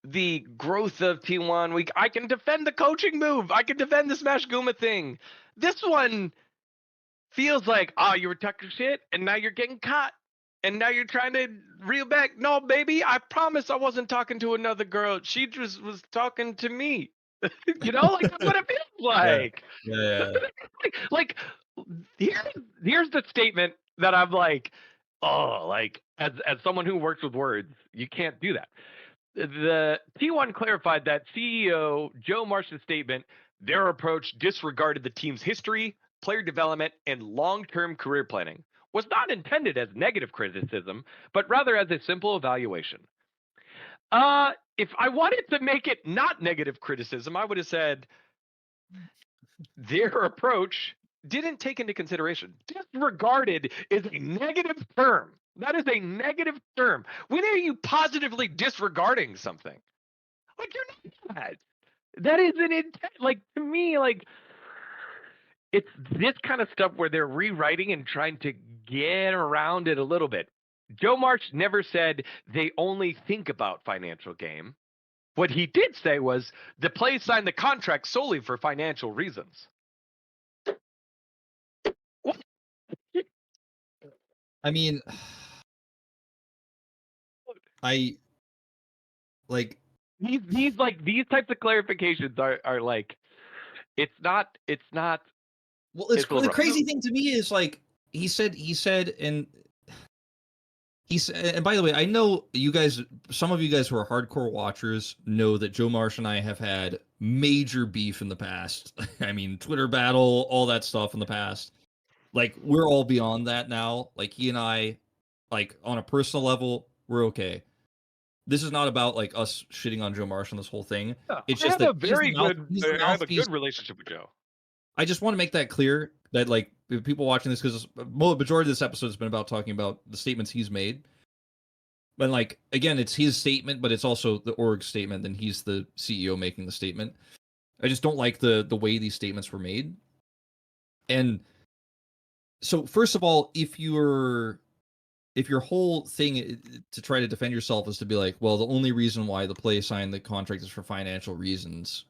the growth of T1. I can defend the coaching move. I can defend the Smash Guma thing. This one feels like, oh, you were talking shit and now you're getting caught. And now you're trying to reel back. No, baby, I promise I wasn't talking to another girl. She just was talking to me. You know, like that's what it feels like. Yeah. like here's the statement that I'm like, oh, like as someone who works with words, you can't do that. The T1 clarified that CEO Joe Marsh's statement, their approach disregarded the team's history, player development, and long-term career planning, was not intended as negative criticism, but rather as a simple evaluation. If I wanted to make it not negative criticism, I would have said their approach didn't take into consideration. Disregarded is a negative term. That is a negative term. When are you positively disregarding something? Like, you're not. That is an intent. Like, to me, like, it's this kind of stuff where they're rewriting and trying to get around it a little bit. Joe Marsh never said they only think about financial gain. What he did say was the play signed the contract solely for financial reasons. What? I mean, I like these types of clarifications are like, it's not. well, it's the crazy thing to me is like he said, and he said, and by the way, I know you guys, some of you guys who are hardcore watchers know that Joe Marsh and I have had major beef in the past. I mean, Twitter battle, all that stuff in the past. Like, we're all beyond that now. Like, he and I, like, on a personal level, we're okay. This is not about like us shitting on Joe Marsh and this whole thing. It's just that I have a good relationship with Joe. I just want to make that clear that like people watching this, because the majority of this episode has been about talking about the statements he's made. But like, again, it's his statement, but it's also the org statement, and he's the CEO making the statement. I just don't like the way these statements were made. And so, first of all, if your whole thing to try to defend yourself is to be like, well, the only reason why the play signed the contract is for financial reasons,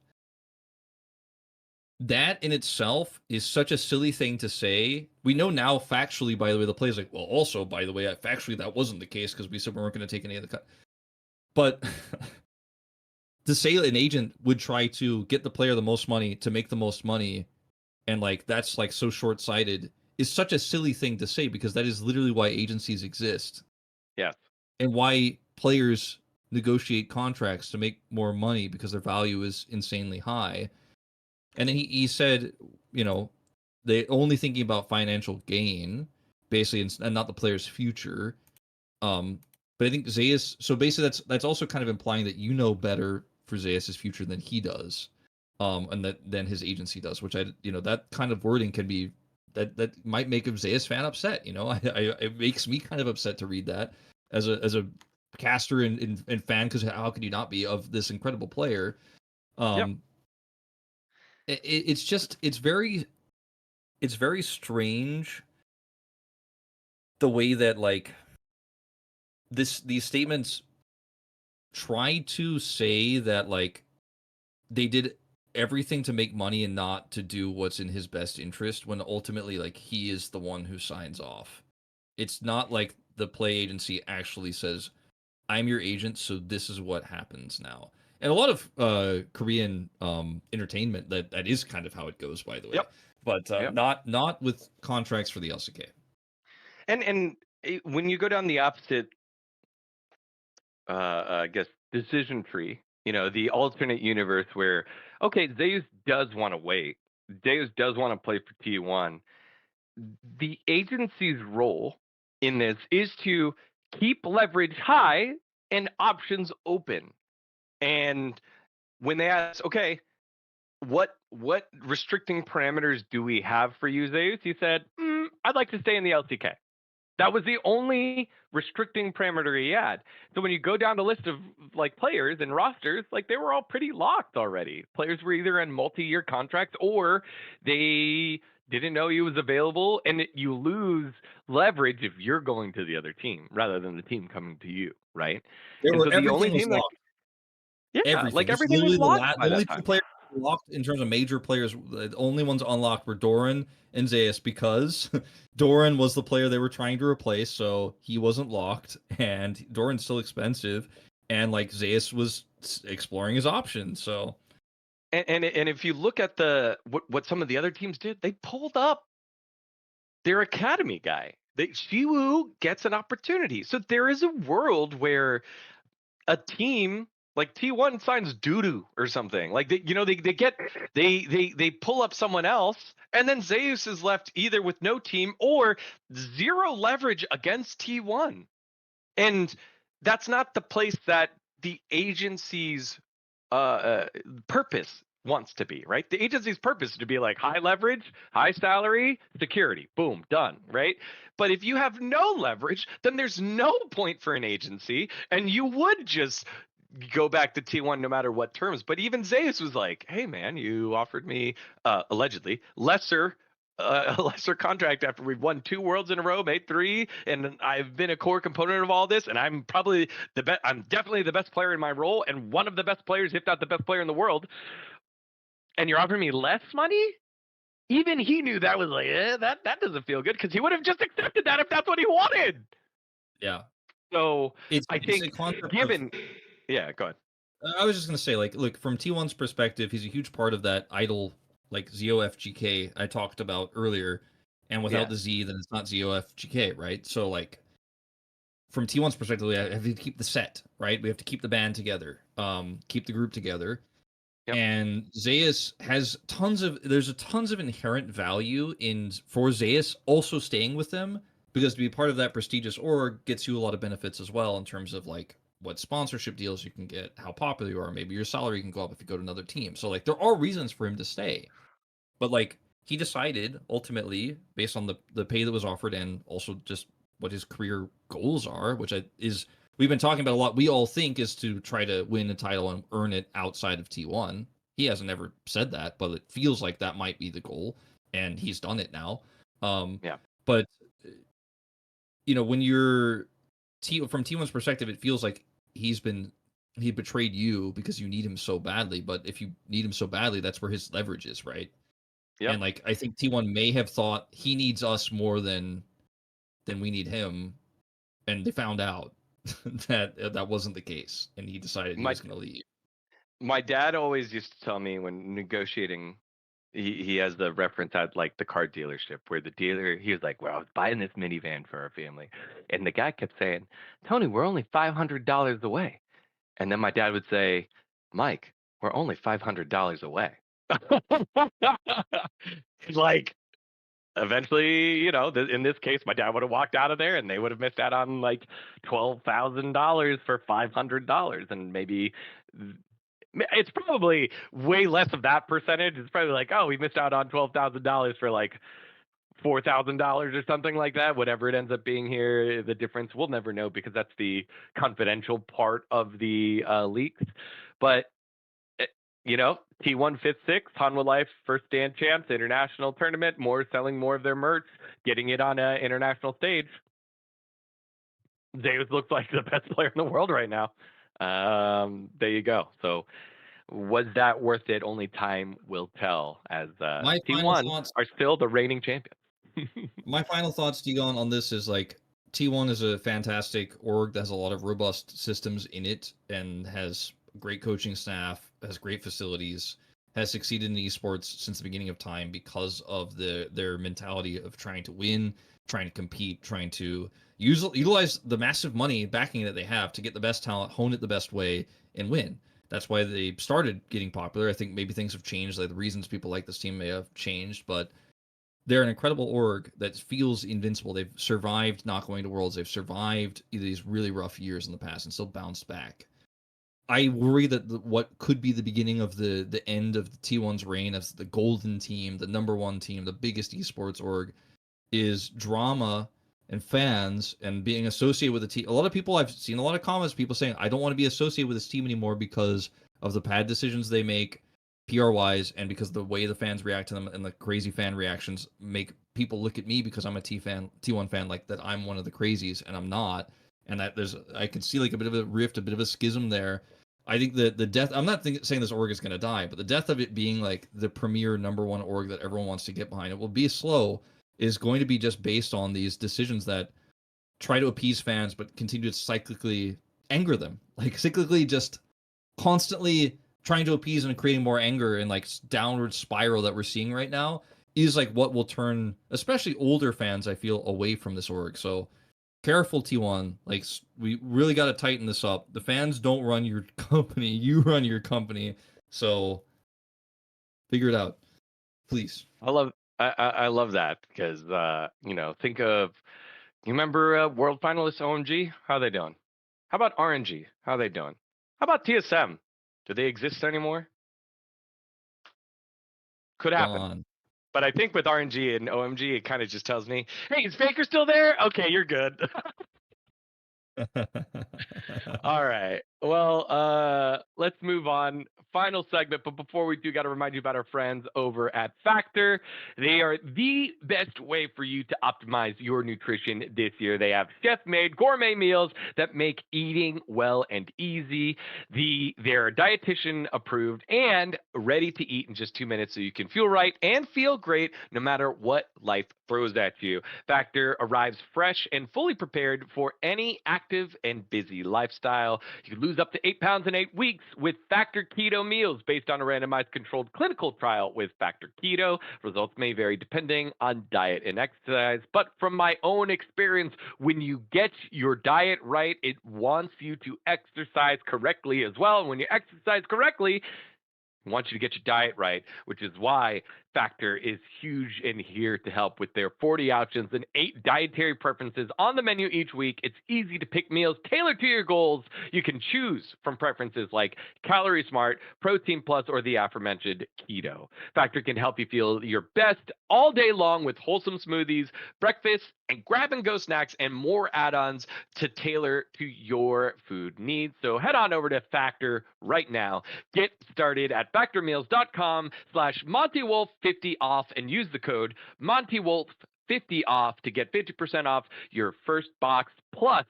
that in itself is such a silly thing to say. We know now factually, by the way, the play's like, well, also, by the way, factually that wasn't the case because we said we weren't going to take any of the cut. But to say an agent would try to get the player the most money to make the most money, and like that's like so short-sighted, is such a silly thing to say, because that is literally why agencies exist. Yeah. And why players negotiate contracts to make more money, because their value is insanely high. And then he said, you know, they only thinking about financial gain, basically, and not the player's future. But I think Zeus, so basically that's also kind of implying that you know better for Zeus's future than he does, and than his agency does, which that kind of wording can be, that might make a Zeus fan upset. You know, it makes me kind of upset to read that as a caster and fan, because how could you not be, of this incredible player? It's very strange the way that like these statements try to say that like they did everything to make money and not to do what's in his best interest, when ultimately like he is the one who signs off. It's not like the play agency actually says, I'm your agent, so this is what happens now. and a lot of Korean entertainment that is kind of how it goes, by the way. Yep. But Yep. not with contracts for the LCK. And when you go down the opposite, I guess decision tree, the alternate universe where, okay, Zeus does want to wait. Zeus does want to play for T1. The agency's role in this is to keep leverage high and options open. And when they ask, okay, what restricting parameters do we have for you, Zeus? He said, I'd like to stay in the LCK. That was the only restricting parameter he had. So when you go down the list of like players and rosters, like they were all pretty locked already. Players were either in multi-year contracts or they didn't know he was available, and you lose leverage if you're going to the other team rather than the team coming to you, right? And so the only Everything was team that, locked. yeah, like This is everything was literally locked by the only that two time. players locked in terms of major players. The only ones unlocked were Doran and Zeus because Doran was the player they were trying to replace, so he wasn't locked, and Doran's still expensive, and like Zeus was exploring his options. So and if you look at what some of the other teams did, they pulled up their academy guy. Shiwu gets an opportunity. So there is a world where a team like T1 signs Doodoo or something. Like they pull up someone else, and then Zeus is left either with no team or zero leverage against T1. And that's not the place that the agency's purpose wants to be, right? The agency's purpose is to be like high leverage, high salary, security, boom, done, right? But if you have no leverage, then there's no point for an agency, and you would just go back to T1 no matter what terms. But even Zeus was like, hey man, you offered me allegedly a lesser contract after we've won 2 worlds in a row, made 3, and I've been a core component of all this, and I'm probably the best. I'm definitely the best player in my role, and one of the best players, if not the best player in the world. And you're offering me less money? Even he knew that was like, that doesn't feel good, because he would have just accepted that if that's what he wanted. yeah, So it's I think, a concept given, yeah, go ahead. I was just gonna say, like, look, from T1's perspective, he's a huge part of that idle, like ZOFGK I talked about earlier, and without Yeah. the Z, then it's not ZOFGK, right? So, like, from T1's perspective, we have to keep the set, right? We have to keep the band together, keep the group together. Yep. And Zeus has there's tons of inherent value for Zeus also staying with them, because to be part of that prestigious org gets you a lot of benefits as well in terms of like what sponsorship deals you can get, how popular you are, maybe your salary can go up if you go to another team. So like there are reasons for him to stay. But like he decided ultimately based on the pay that was offered and also just what his career goals are, which is we've been talking about a lot. We all think is to try to win a title and earn it outside of T1. He hasn't ever said that, but it feels like that might be the goal, and he's done it now. Yeah. But when you're from T1's perspective, it feels like he betrayed you because you need him so badly. But if you need him so badly, that's where his leverage is, right? Yep. And like I think T1 may have thought he needs us more than we need him, and they found out that wasn't the case, and he decided he was going to leave. My dad always used to tell me when negotiating, he has the reference at like the car dealership where the dealer, he was like, well, I was buying this minivan for our family. And the guy kept saying, Tony, we're only $500 away. And then my dad would say, Mike, we're only $500 away. Like, eventually, in this case, my dad would have walked out of there and they would have missed out on like $12,000 for $500. And maybe it's probably way less of that percentage. It's probably like, oh, we missed out on $12,000 for like $4,000 or something like that. Whatever it ends up being here, the difference we'll never know because that's the confidential part of the leaks. But T1 fifth, sixth, Hanwha Life first stand champs, international tournament, selling more of their merch, getting it on an international stage. Zeus looks like the best player in the world right now. There you go. So was that worth it? Only time will tell, as T1 are still the reigning champions. My final thoughts, dGon, on this is like T1 is a fantastic org that has a lot of robust systems in it and has great coaching staff, has great facilities, has succeeded in esports since the beginning of time because of their mentality of trying to win, trying to compete, trying to utilize the massive money backing that they have to get the best talent, hone it the best way, and win. That's why they started getting popular. I think maybe things have changed. Like the reasons people like this team may have changed, but they're an incredible org that feels invincible. They've survived not going to Worlds. They've survived these really rough years in the past and still bounced back. I worry that what could be the beginning of the end of the T1's reign as the golden team, the number one team, the biggest esports org, is drama and fans and being associated with the team. A lot of people, I've seen a lot of comments, people saying, I don't want to be associated with this team anymore because of the bad decisions they make PR wise, and because the way the fans react to them and the crazy fan reactions make people look at me because I'm a T1 fan, like that I'm one of the crazies, and I'm not. And that I could see like a bit of a rift, a bit of a schism there. I think that the death, I'm not saying this org is going to die, but the death of it being like the premier number one org that everyone wants to get behind, it will be slow, is going to be just based on these decisions that try to appease fans but continue to cyclically anger them. Like cyclically just constantly trying to appease and creating more anger and like downward spiral that we're seeing right now is like what will turn especially older fans, I feel, away from this org. So careful, T1. Like we really got to tighten this up. The fans don't run your company, you run your company. So figure it out, please. I love that because think of, you remember world finalists OMG? How they doing? How about RNG? How they doing? How about TSM? Do they exist anymore? Could happen. Gone. But I think with RNG and OMG, it kind of just tells me, hey, is Faker still there? Okay, you're good. All right. Well, let's move on. Final segment, but before we do, got to remind you about our friends over at Factor. They are the best way for you to optimize your nutrition this year. They have chef-made gourmet meals that make eating well and easy. They're dietitian approved and ready to eat in just 2 minutes, so you can feel right and feel great no matter what life throws at you. Factor arrives fresh and fully prepared for any active and busy lifestyle. You can lose up to 8 pounds in 8 weeks with Factor Keto meals based on a randomized controlled clinical trial with Factor Keto. Results may vary depending on diet and exercise, but from my own experience, when you get your diet right, it wants you to exercise correctly as well. And when you exercise correctly, I want you to get your diet right, which is why Factor is huge and here to help with their 40 options and 8 dietary preferences on the menu each week. It's easy to pick meals tailored to your goals. You can choose from preferences like Calorie Smart, Protein Plus, or the aforementioned Keto. Factor can help you feel your best all day long with wholesome smoothies, breakfast, and grab-and-go snacks, and more add-ons to tailor to your food needs. So head on over to Factor right now. Get started at factormeals.com/MonteWolf50 off and use the code MonteWolf50 off to get 50% off your first box plus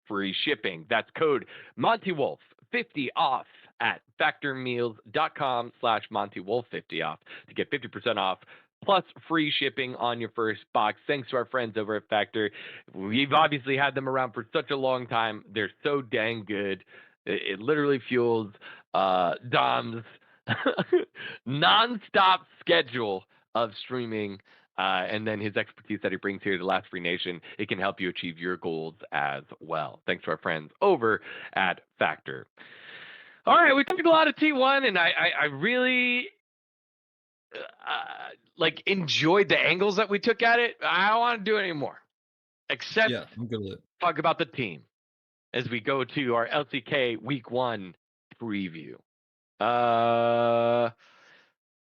free shipping. That's code MonteWolf50 off at factormeals.com/MonteWolf50 off to get 50% off plus free shipping on your first box. Thanks to our friends over at Factor. We've obviously had them around for such a long time. They're so dang good. It literally fuels Dom's nonstop schedule of streaming, and then his expertise that he brings here to Last Free Nation. It can help you achieve your goals as well. Thanks to our friends over at Factor. All right, we talked a lot of T1, and I really enjoyed the angles that we took at it. I don't want to do it anymore, except I'm good with it. talk about the team as we go to our LCK Week 1 preview.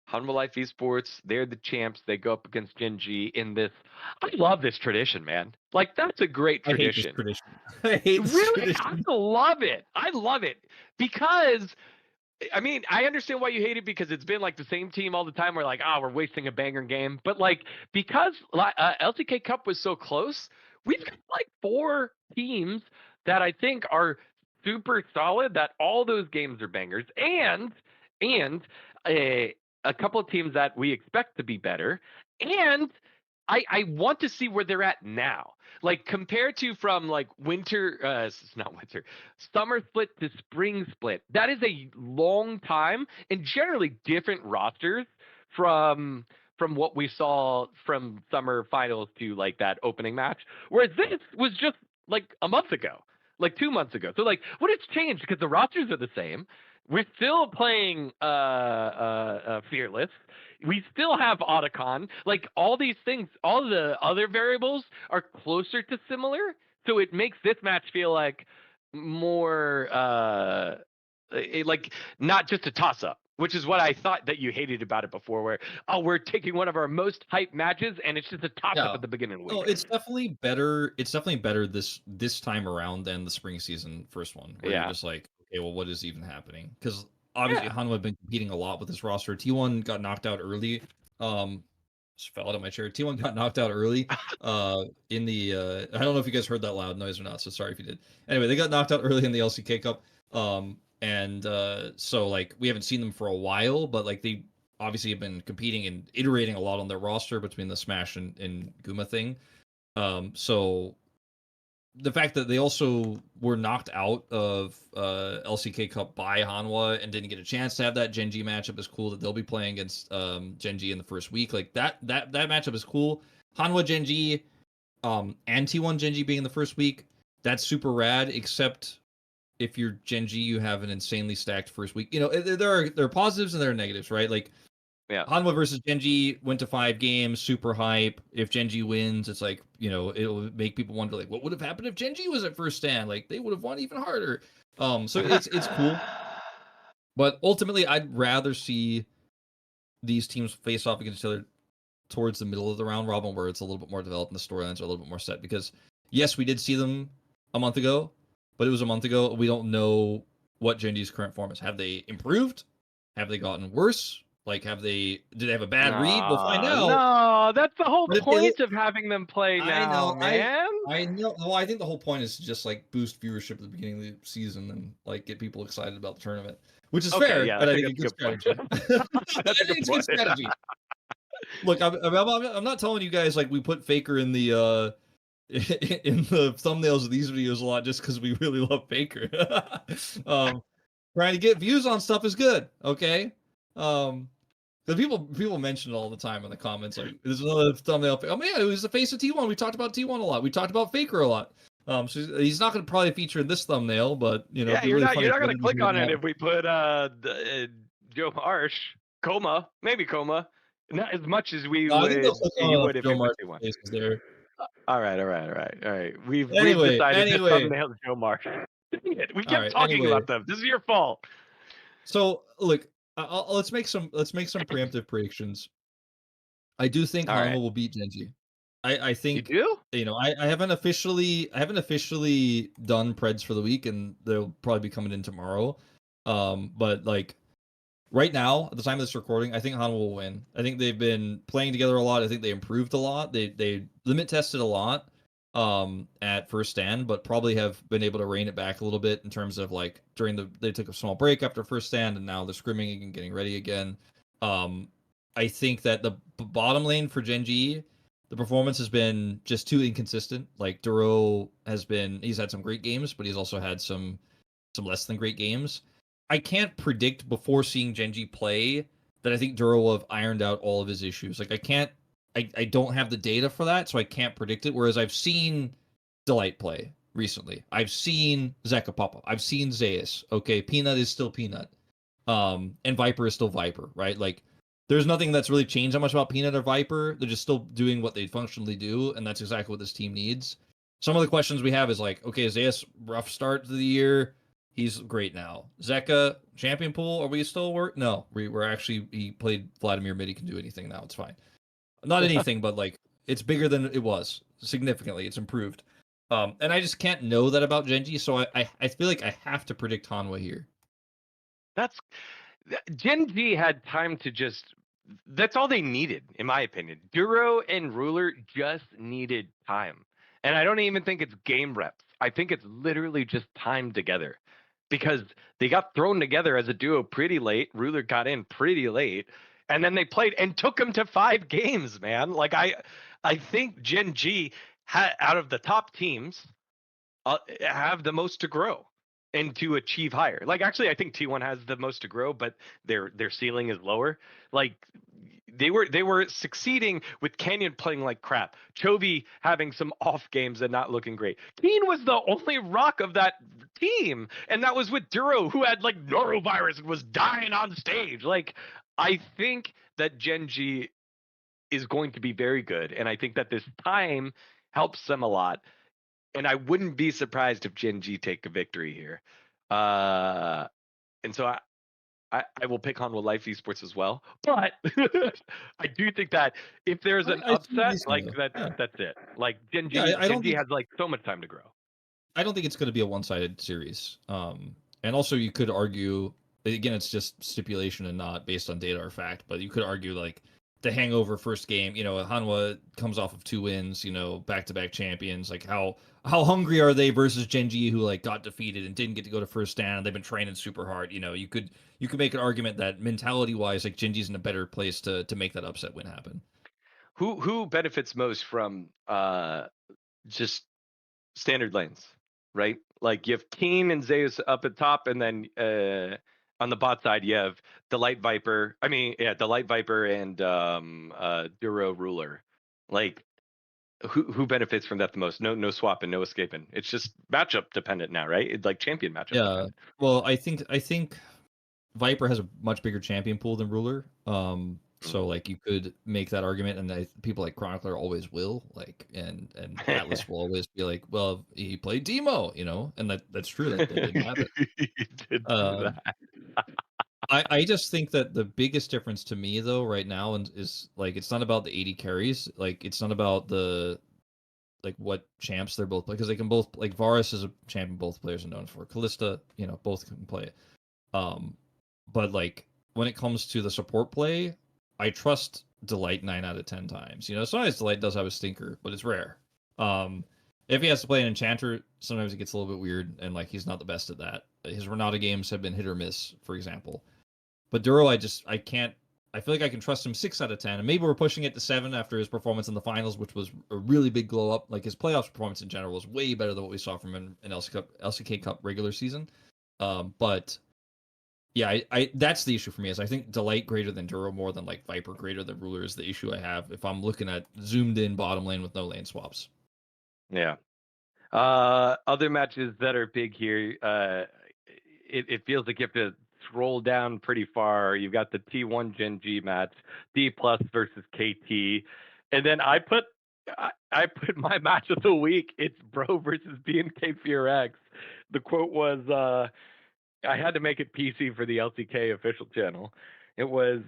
Humble Life Esports, they're the champs. They go up against Gen G in this. I love this tradition, man. Like, that's a great tradition. I hate this tradition. I love it. I love it because, I mean, I understand why you hate it because it's been like the same team all the time. We're like, we're wasting a banger game. But like, because LCK Cup was so close, we've got like 4 teams that I think are super solid, that all those games are bangers, and a couple of teams that we expect to be better, and I want to see where they're at now. Like compared to from like winter, it's not winter, summer split to spring split. That is a long time and generally different rosters from what we saw from summer finals to like that opening match. Whereas this was just like a month ago, like 2 months ago. So like what has changed because the rosters are the same. We're still playing Fearless. We still have Otacon. Like all these things, all the other variables are closer to similar. So it makes this match feel like more like not just a toss up, which is what I thought that you hated about it before, where we're taking one of our most hyped matches and it's just a toss up Yeah. at the beginning of the No, week. it's definitely better. It's definitely better this time around than the spring season first one, where you're Yeah. just like, okay, well, what is even happening? Because obviously Yeah. Hanwha have been competing a lot with this roster. T1 got knocked out early. Just fell out of my chair. T1 got knocked out early. In the I don't know if you guys heard that loud noise or not. So sorry if you did. Anyway, they got knocked out early in the LCK Cup. And so like we haven't seen them for a while, but like they obviously have been competing and iterating a lot on their roster between the Smash and Guma thing. So the fact that they also were knocked out of LCK Cup by Hanwha and didn't get a chance to have that Gen G matchup is cool. That they'll be playing against Gen G in the first week. Like that matchup is cool. Hanwha Gen G and T1 Gen G being in the first week, that's super rad. Except if you're Gen G, you have an insanely stacked first week. You know, there are positives and there are negatives, right? Like Yeah. Hanwha versus Gen G went to 5 games, super hype. If Gen G wins, it's like, you know, it'll make people wonder like what would have happened if Gen G was at first stand? Like they would have won even harder. So it's cool. But ultimately I'd rather see these teams face off against each other towards the middle of the round robin where it's a little bit more developed and the storylines are a little bit more set because yes, we did see them a month ago, but it was a month ago. We don't know what Gen G's current form is. Have they improved? Have they gotten worse? Like, did they have a bad read? We'll find out. No, that's the whole But if they point of having them play I now, know, man. I know. Well, I think the whole point is to just like boost viewership at the beginning of the season and like get people excited about the tournament, which is Okay, fair, yeah, and I I think think a that's good a good point. strategy. I That's a think good it's a good point. strategy. Look, I'm not telling you guys like we put Faker in the in the thumbnails of these videos a lot just because we really love Faker. Trying to get views on stuff is good, okay? Because people mention it all the time in the comments, like there's another thumbnail. Oh man, it was the face of T1. We talked about T1 a lot. We talked about Faker a lot. So he's not going to probably feature in this thumbnail, but you know, Yeah, it'd be really funny. you're not if gonna it was click on it more if we put Joe Marsh, Coma, maybe Coma. Not as much as we no, I think they'll would click you on would if Joe it was Marsh's T1. faces there. All right. We've Anyway, decided this thumbnail is Joe Marsh. Dang it, we all kept right. talking Anyway, about them. This is your fault. so look, let's make some preemptive predictions. I do think All Hanwha right, will beat Genji. I you think do? you know I haven't officially done Preds for the week, and they'll probably be coming in tomorrow. But like right now, at the time of this recording, I think Hanwha will win. I think they've been playing together a lot. I think they improved a lot. They limit tested a lot at first stand, but probably have been able to rein it back a little bit in terms of like they took a small break after first stand and now they're scrimming and getting ready again. I think that the bottom lane for Gen G, the performance has been just too inconsistent. Like Duro he's had some great games, but he's also had some less than great games. I can't predict before seeing Gen G play that I think Duro will have ironed out all of his issues. Like I don't have the data for that, so I can't predict it. Whereas I've seen Delight play recently. I've seen Zeka Papa. I've seen Zeus. Okay, Peanut is still Peanut. And Viper is still Viper, right? Like there's nothing that's really changed that much about Peanut or Viper. They're just still doing what they functionally do, and that's exactly what this team needs. Some of the questions we have is like, okay, Zeus, rough start to the year. He's great now. Zeka, champion pool, are we still work? No, we're actually, he played Vladimir mid, he can do anything now, it's fine. Not anything, but like, it's bigger than it was, significantly, it's improved. And I just can't know that about Genji, so I feel like I have to predict Hanwha here. That's Gen G had time to just. That's all they needed, in my opinion. Duro and Ruler just needed time, and I don't even think it's game reps. I think it's literally just time together, because they got thrown together as a duo pretty late. Ruler got in pretty late, and then they played and took them to 5 games. Man, like I think Gen G out of the top teams have the most to grow and to achieve higher. Like actually, I think T1 has the most to grow, but their ceiling is lower. Like they were succeeding with Canyon playing like crap, Chovy having some off games and not looking great. Keen was the only rock of that team, and that was with Duro, who had like norovirus and was dying on stage. Like I think that Gen G is going to be very good, and I think that this time helps them a lot. And I wouldn't be surprised if Gen G take a victory here. And so I will pick Hanwha Life Esports as well. But I do think that if there's an I see what upset, you're like saying, that's it. Like Gen G, Yeah, I Gen don't G think has like so much time to grow. I don't think it's going to be a one-sided series. And also you could argue, again, it's just stipulation and not based on data or fact, but you could argue like the hangover first game, Hanwha comes off of 2 wins, back-to-back champions. Like how hungry are they versus Gen G, who like got defeated and didn't get to go to first stand? They've been training super hard. You could make an argument that mentality-wise, like Gen G's in a better place to make that upset win happen. Who benefits most from just standard lanes, right? Like you have Keen and Zeus up at top, and then on the bot side you have Delight Viper. Delight Viper and Duro Ruler. Like who benefits from that the most? No swapping, no escaping. It's just matchup dependent now, right? It's like champion matchup Yeah. dependent. Well, I think Viper has a much bigger champion pool than Ruler. So like you could make that argument, and people like Chronicler always will, like, and Atlas will always be like, well, he played Demo, and that's true. That didn't happen. He did do that. I just think that the biggest difference to me though right now is like it's not about the 80 carries, like it's not about the like what champs they're both playing, because they can both, like Varus is a champion both players are known for. Callista, both can play it. But like when it comes to the support play, I trust Delight 9 out of 10 times. Sometimes Delight does have a stinker, but it's rare. If he has to play an enchanter, sometimes it gets a little bit weird, and like he's not the best at that. His Renata games have been hit or miss, for example. But Duro, I can't. I feel like I can trust him 6 out of 10, and maybe we're pushing it to 7 after his performance in the finals, which was a really big glow up. Like his playoffs performance in general was way better than what we saw from him in LCK Cup regular season. But yeah, I that's the issue for me, is I think Delight greater than Duro more than like Viper greater than Ruler is the issue I have if I'm looking at zoomed in bottom lane with no lane swaps. Yeah. Other matches that are big here, it feels like you have to scroll down pretty far. You've got the T1 Gen G match, D plus versus KT, and then I put my match of the week. It's Bro versus BNK FearX. The quote was, I had to make it PC for the LCK official channel. It was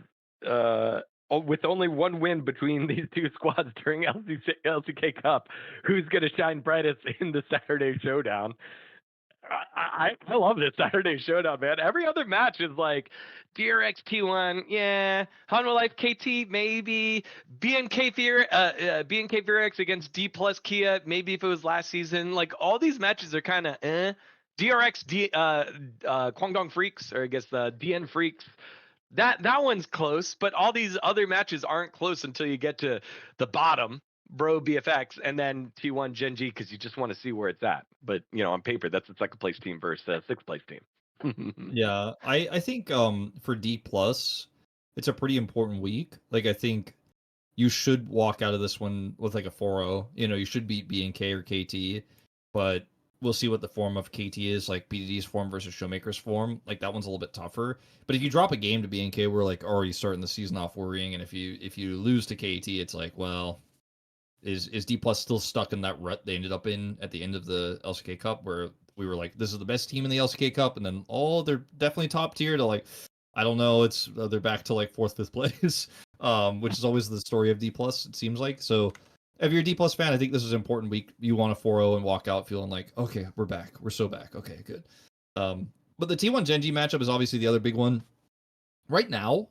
with only one win between these two squads during LCK Cup, who's going to shine brightest in the Saturday showdown? I love this Saturday showdown, man. Every other match is like DRX T1, yeah, Hanwha Life KT, maybe BNK FearX against D plus Kia, maybe if it was last season. Like all these matches are kind of DRX Kwangdong Freaks, or I guess the DN Freaks. That one's close, but all these other matches aren't close until you get to the bottom. Bro BFX and then T1 Gen G, because you just want to see where it's at. But on paper, that's a second place team versus a sixth place team. Yeah, I think for D plus, it's a pretty important week. Like I think you should walk out of this one with like a 4-0. You should beat BNK or KT, but we'll see what the form of KT is, like BDD's form versus Showmaker's form. Like that one's a little bit tougher. But if you drop a game to BNK, we're like already starting the season off worrying. And if you lose to KT, it's like, well, is D plus still stuck in that rut they ended up in at the end of the LCK Cup, where we were like, this is the best team in the LCK Cup, and then they're definitely top tier, to like, I don't know, it's they're back to like 4th, 5th place, which is always the story of D plus, it seems like. So if you're a D plus fan, I think this is an important week. You want a 4-0 and walk out feeling like, okay, we're back, we're so back, okay, good. But the T1 Gen G matchup is obviously the other big one right now.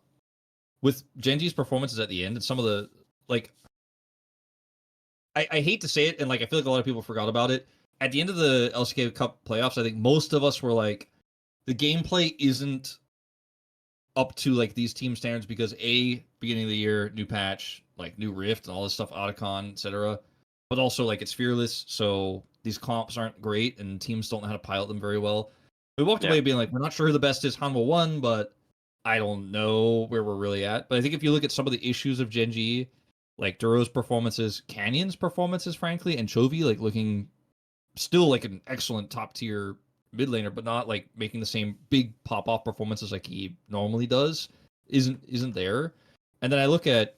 With Gen G's performances at the end, and some of the like, I hate to say it, and like I feel like a lot of people forgot about it. At the end of the LCK Cup playoffs, I think most of us were like, the gameplay isn't up to like these team standards because beginning of the year, new patch, like new Rift and all this stuff, Otacon, etc. But also like it's fearless, so these comps aren't great and teams don't know how to pilot them very well. We walked away being like, we're not sure who the best is. Hanwha won, but I don't know where we're really at. But I think if you look at some of the issues of Gen G, like Duro's performances, Canyon's performances, frankly, and Chovy like looking still like an excellent top tier mid laner, but not like making the same big pop off performances like he normally does, isn't there. And then I look at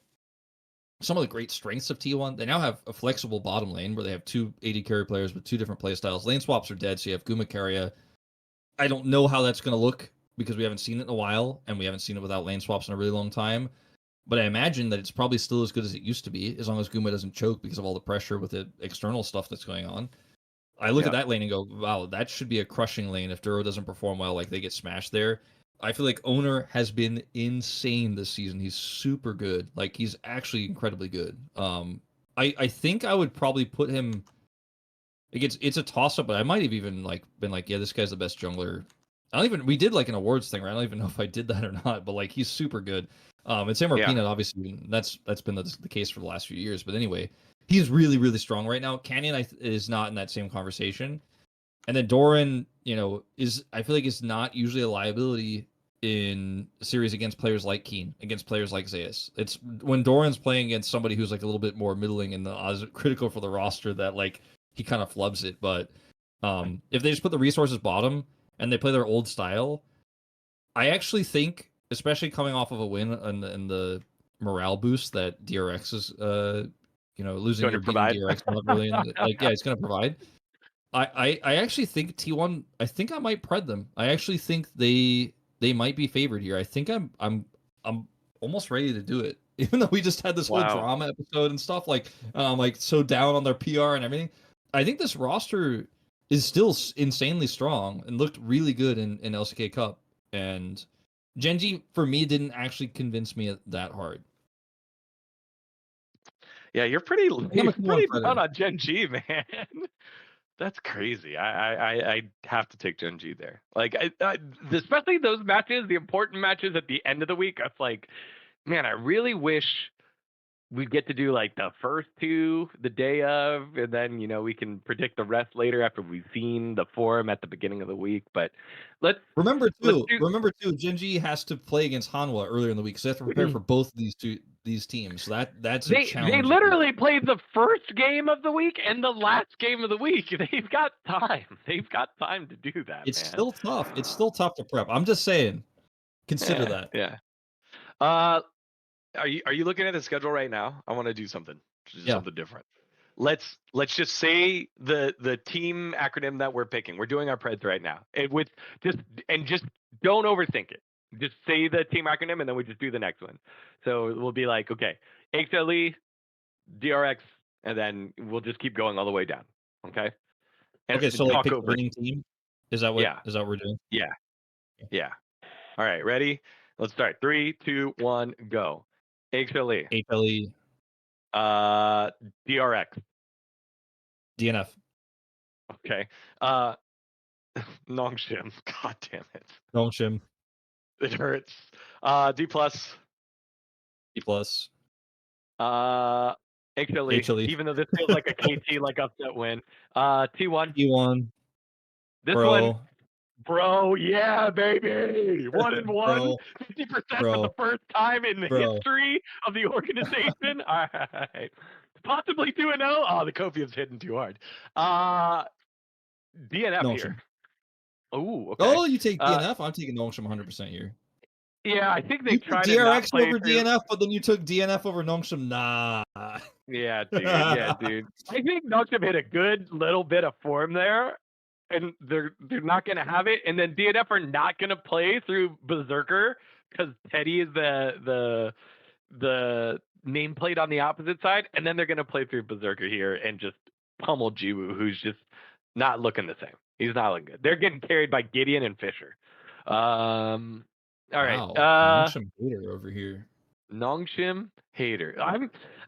some of the great strengths of T1. They now have a flexible bottom lane where they have two AD carry players with two different playstyles. Lane swaps are dead, so you have Gumayusi. I don't know how that's going to look because we haven't seen it in a while, and we haven't seen it without lane swaps in a really long time. But I imagine that it's probably still as good as it used to be, as long as Guma doesn't choke because of all the pressure with the external stuff that's going on. I look at that lane and go, wow, that should be a crushing lane if Duro doesn't perform well, like they get smashed there. I feel like Owner has been insane this season. He's super good. Like he's actually incredibly good. I think I would probably put him. Like it's a toss up, but I might have even like been like, yeah, this guy's the best jungler. I don't even. We did like an awards thing, right? I don't even know if I did that or not, but like he's super good. And Sam Peanut, obviously, that's been the case for the last few years. But anyway, he's really really strong right now. Canyon is not in that same conversation. And then Doran, I feel like is not usually a liability in a series against players like Keen, against players like Zeus. It's when Doran's playing against somebody who's like a little bit more middling and critical for the roster that like he kind of flubs it. But if they just put the resources bottom and they play their old style, I actually think, especially coming off of a win and the morale boost that DRX is, losing your beating DRX not really, it's going to provide. I actually think T1. I think I might pred them. I actually think they might be favored here. I think I'm almost ready to do it, even though we just had this whole drama episode and stuff. Like so down on their PR and everything. I think this roster is still insanely strong and looked really good in LCK Cup. And Gen G for me didn't actually convince me that hard. Yeah, you're pretty down on Gen G, man. That's crazy. I have to take Gen G there. Like, especially those matches, the important matches at the end of the week. It's like, man, I really wish we'd get to do like the first two the day of, and then we can predict the rest later after we've seen the forum at the beginning of the week. But remember too, Gen G has to play against Hanwha earlier in the week, so they have to prepare for both of these teams. So that's a challenge. They literally played the first game of the week and the last game of the week. They've got time. They've got time to do that. It's still tough. It's still tough to prep. I'm just saying. Consider that. Yeah. Are you looking at the schedule right now? I want to do something. Something different. Let's just say the team acronym that we're picking. We're doing our preds right now. Just don't overthink it. Just say the team acronym and then we just do the next one. So we'll be like, okay, XLE, DRX, and then we'll just keep going all the way down. Okay. And okay. So like pick winning team. Is that what? Yeah. Is that what we're doing? Yeah. Yeah. All right. Ready? Let's start. 3, 2, 1, go. XLE. DRX. DNF. Okay. Nongshim. God damn it. Nongshim. It hurts. D+. D+. HLE. Even though this feels like a KT like upset win. T1. T1. This one. Bro, yeah, baby. 1-1. 50% for the first time in the history of the organization. All right. Possibly 2-0. Oh, the Kofium's hitting too hard. DNF Nongshim here. Oh, okay. Oh, you take DNF? I'm taking Nongshim 100% here. Yeah, I think they tried DRX over DNF, but then you took DNF over Nongshim. Nah. Yeah, dude. Yeah, dude. I think Nongshim hit a good little bit of form there, and they're not gonna have it. And then DNF are not gonna play through Berserker because Teddy is the nameplate on the opposite side, and then they're gonna play through Berserker here and just pummel Jiwoo, who's just not looking the same. He's not looking good. They're getting carried by Gideon and Fisher. All right. Nongshim hater over here. Nongshim hater.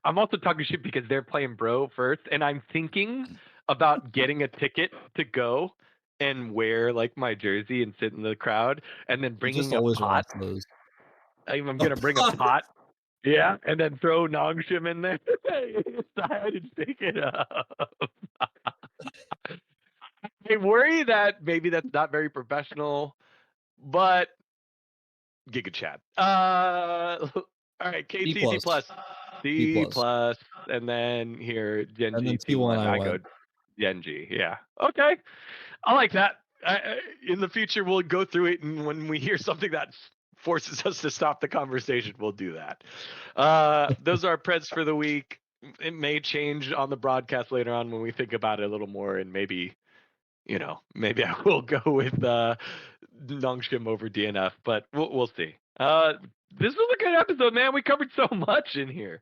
I'm also talking shit because they're playing bro first, and I'm thinking about getting a ticket to go and wear like my jersey and sit in the crowd, and then bringing a pot. I'm gonna bring a pot Yeah, and then throw Nongshim in there. I didn't think it up. I worry that maybe that's not very professional, but Giga Chat. All right, B KT plus. C B plus. plus, and then here Gen And G then T1. T1 I go Gen G. Yeah. Okay. I like that. In the future, we'll go through it, and when we hear something that forces us to stop the conversation, we'll do that. Those are our preds for the week. It may change on the broadcast later on when we think about it a little more, and maybe, maybe I will go with Nongshim over DNF, but we'll see. This was a good episode, man. We covered so much in here.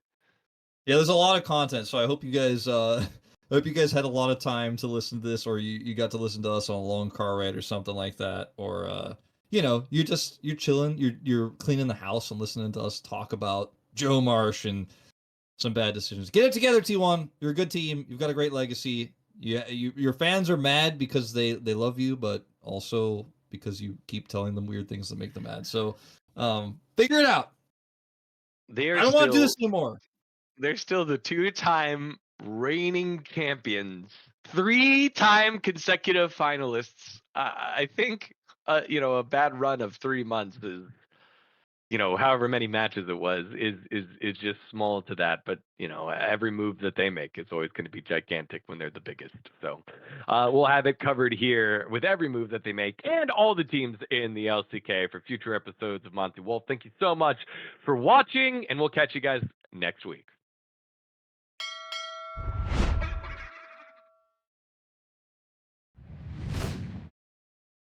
Yeah, there's a lot of content, so I hope you guys had a lot of time to listen to this, or you got to listen to us on a long car ride or something like that, or you're chilling, you're cleaning the house and listening to us talk about Joe Marsh and some bad decisions. Get it together, T1. You're a good team. You've got a great legacy. Yeah, your fans are mad because they love you, but also because you keep telling them weird things that make them mad. So, figure it out. I don't want to do this anymore. They're still the 2-time reigning champions, 3-time consecutive finalists. I think, a bad run of 3 months is, however many matches it was, is just small to that. But every move that they make is always going to be gigantic when they're the biggest. So we'll have it covered here with every move that they make and all the teams in the LCK for future episodes of Monte Wolf. Thank you so much for watching, and we'll catch you guys next week.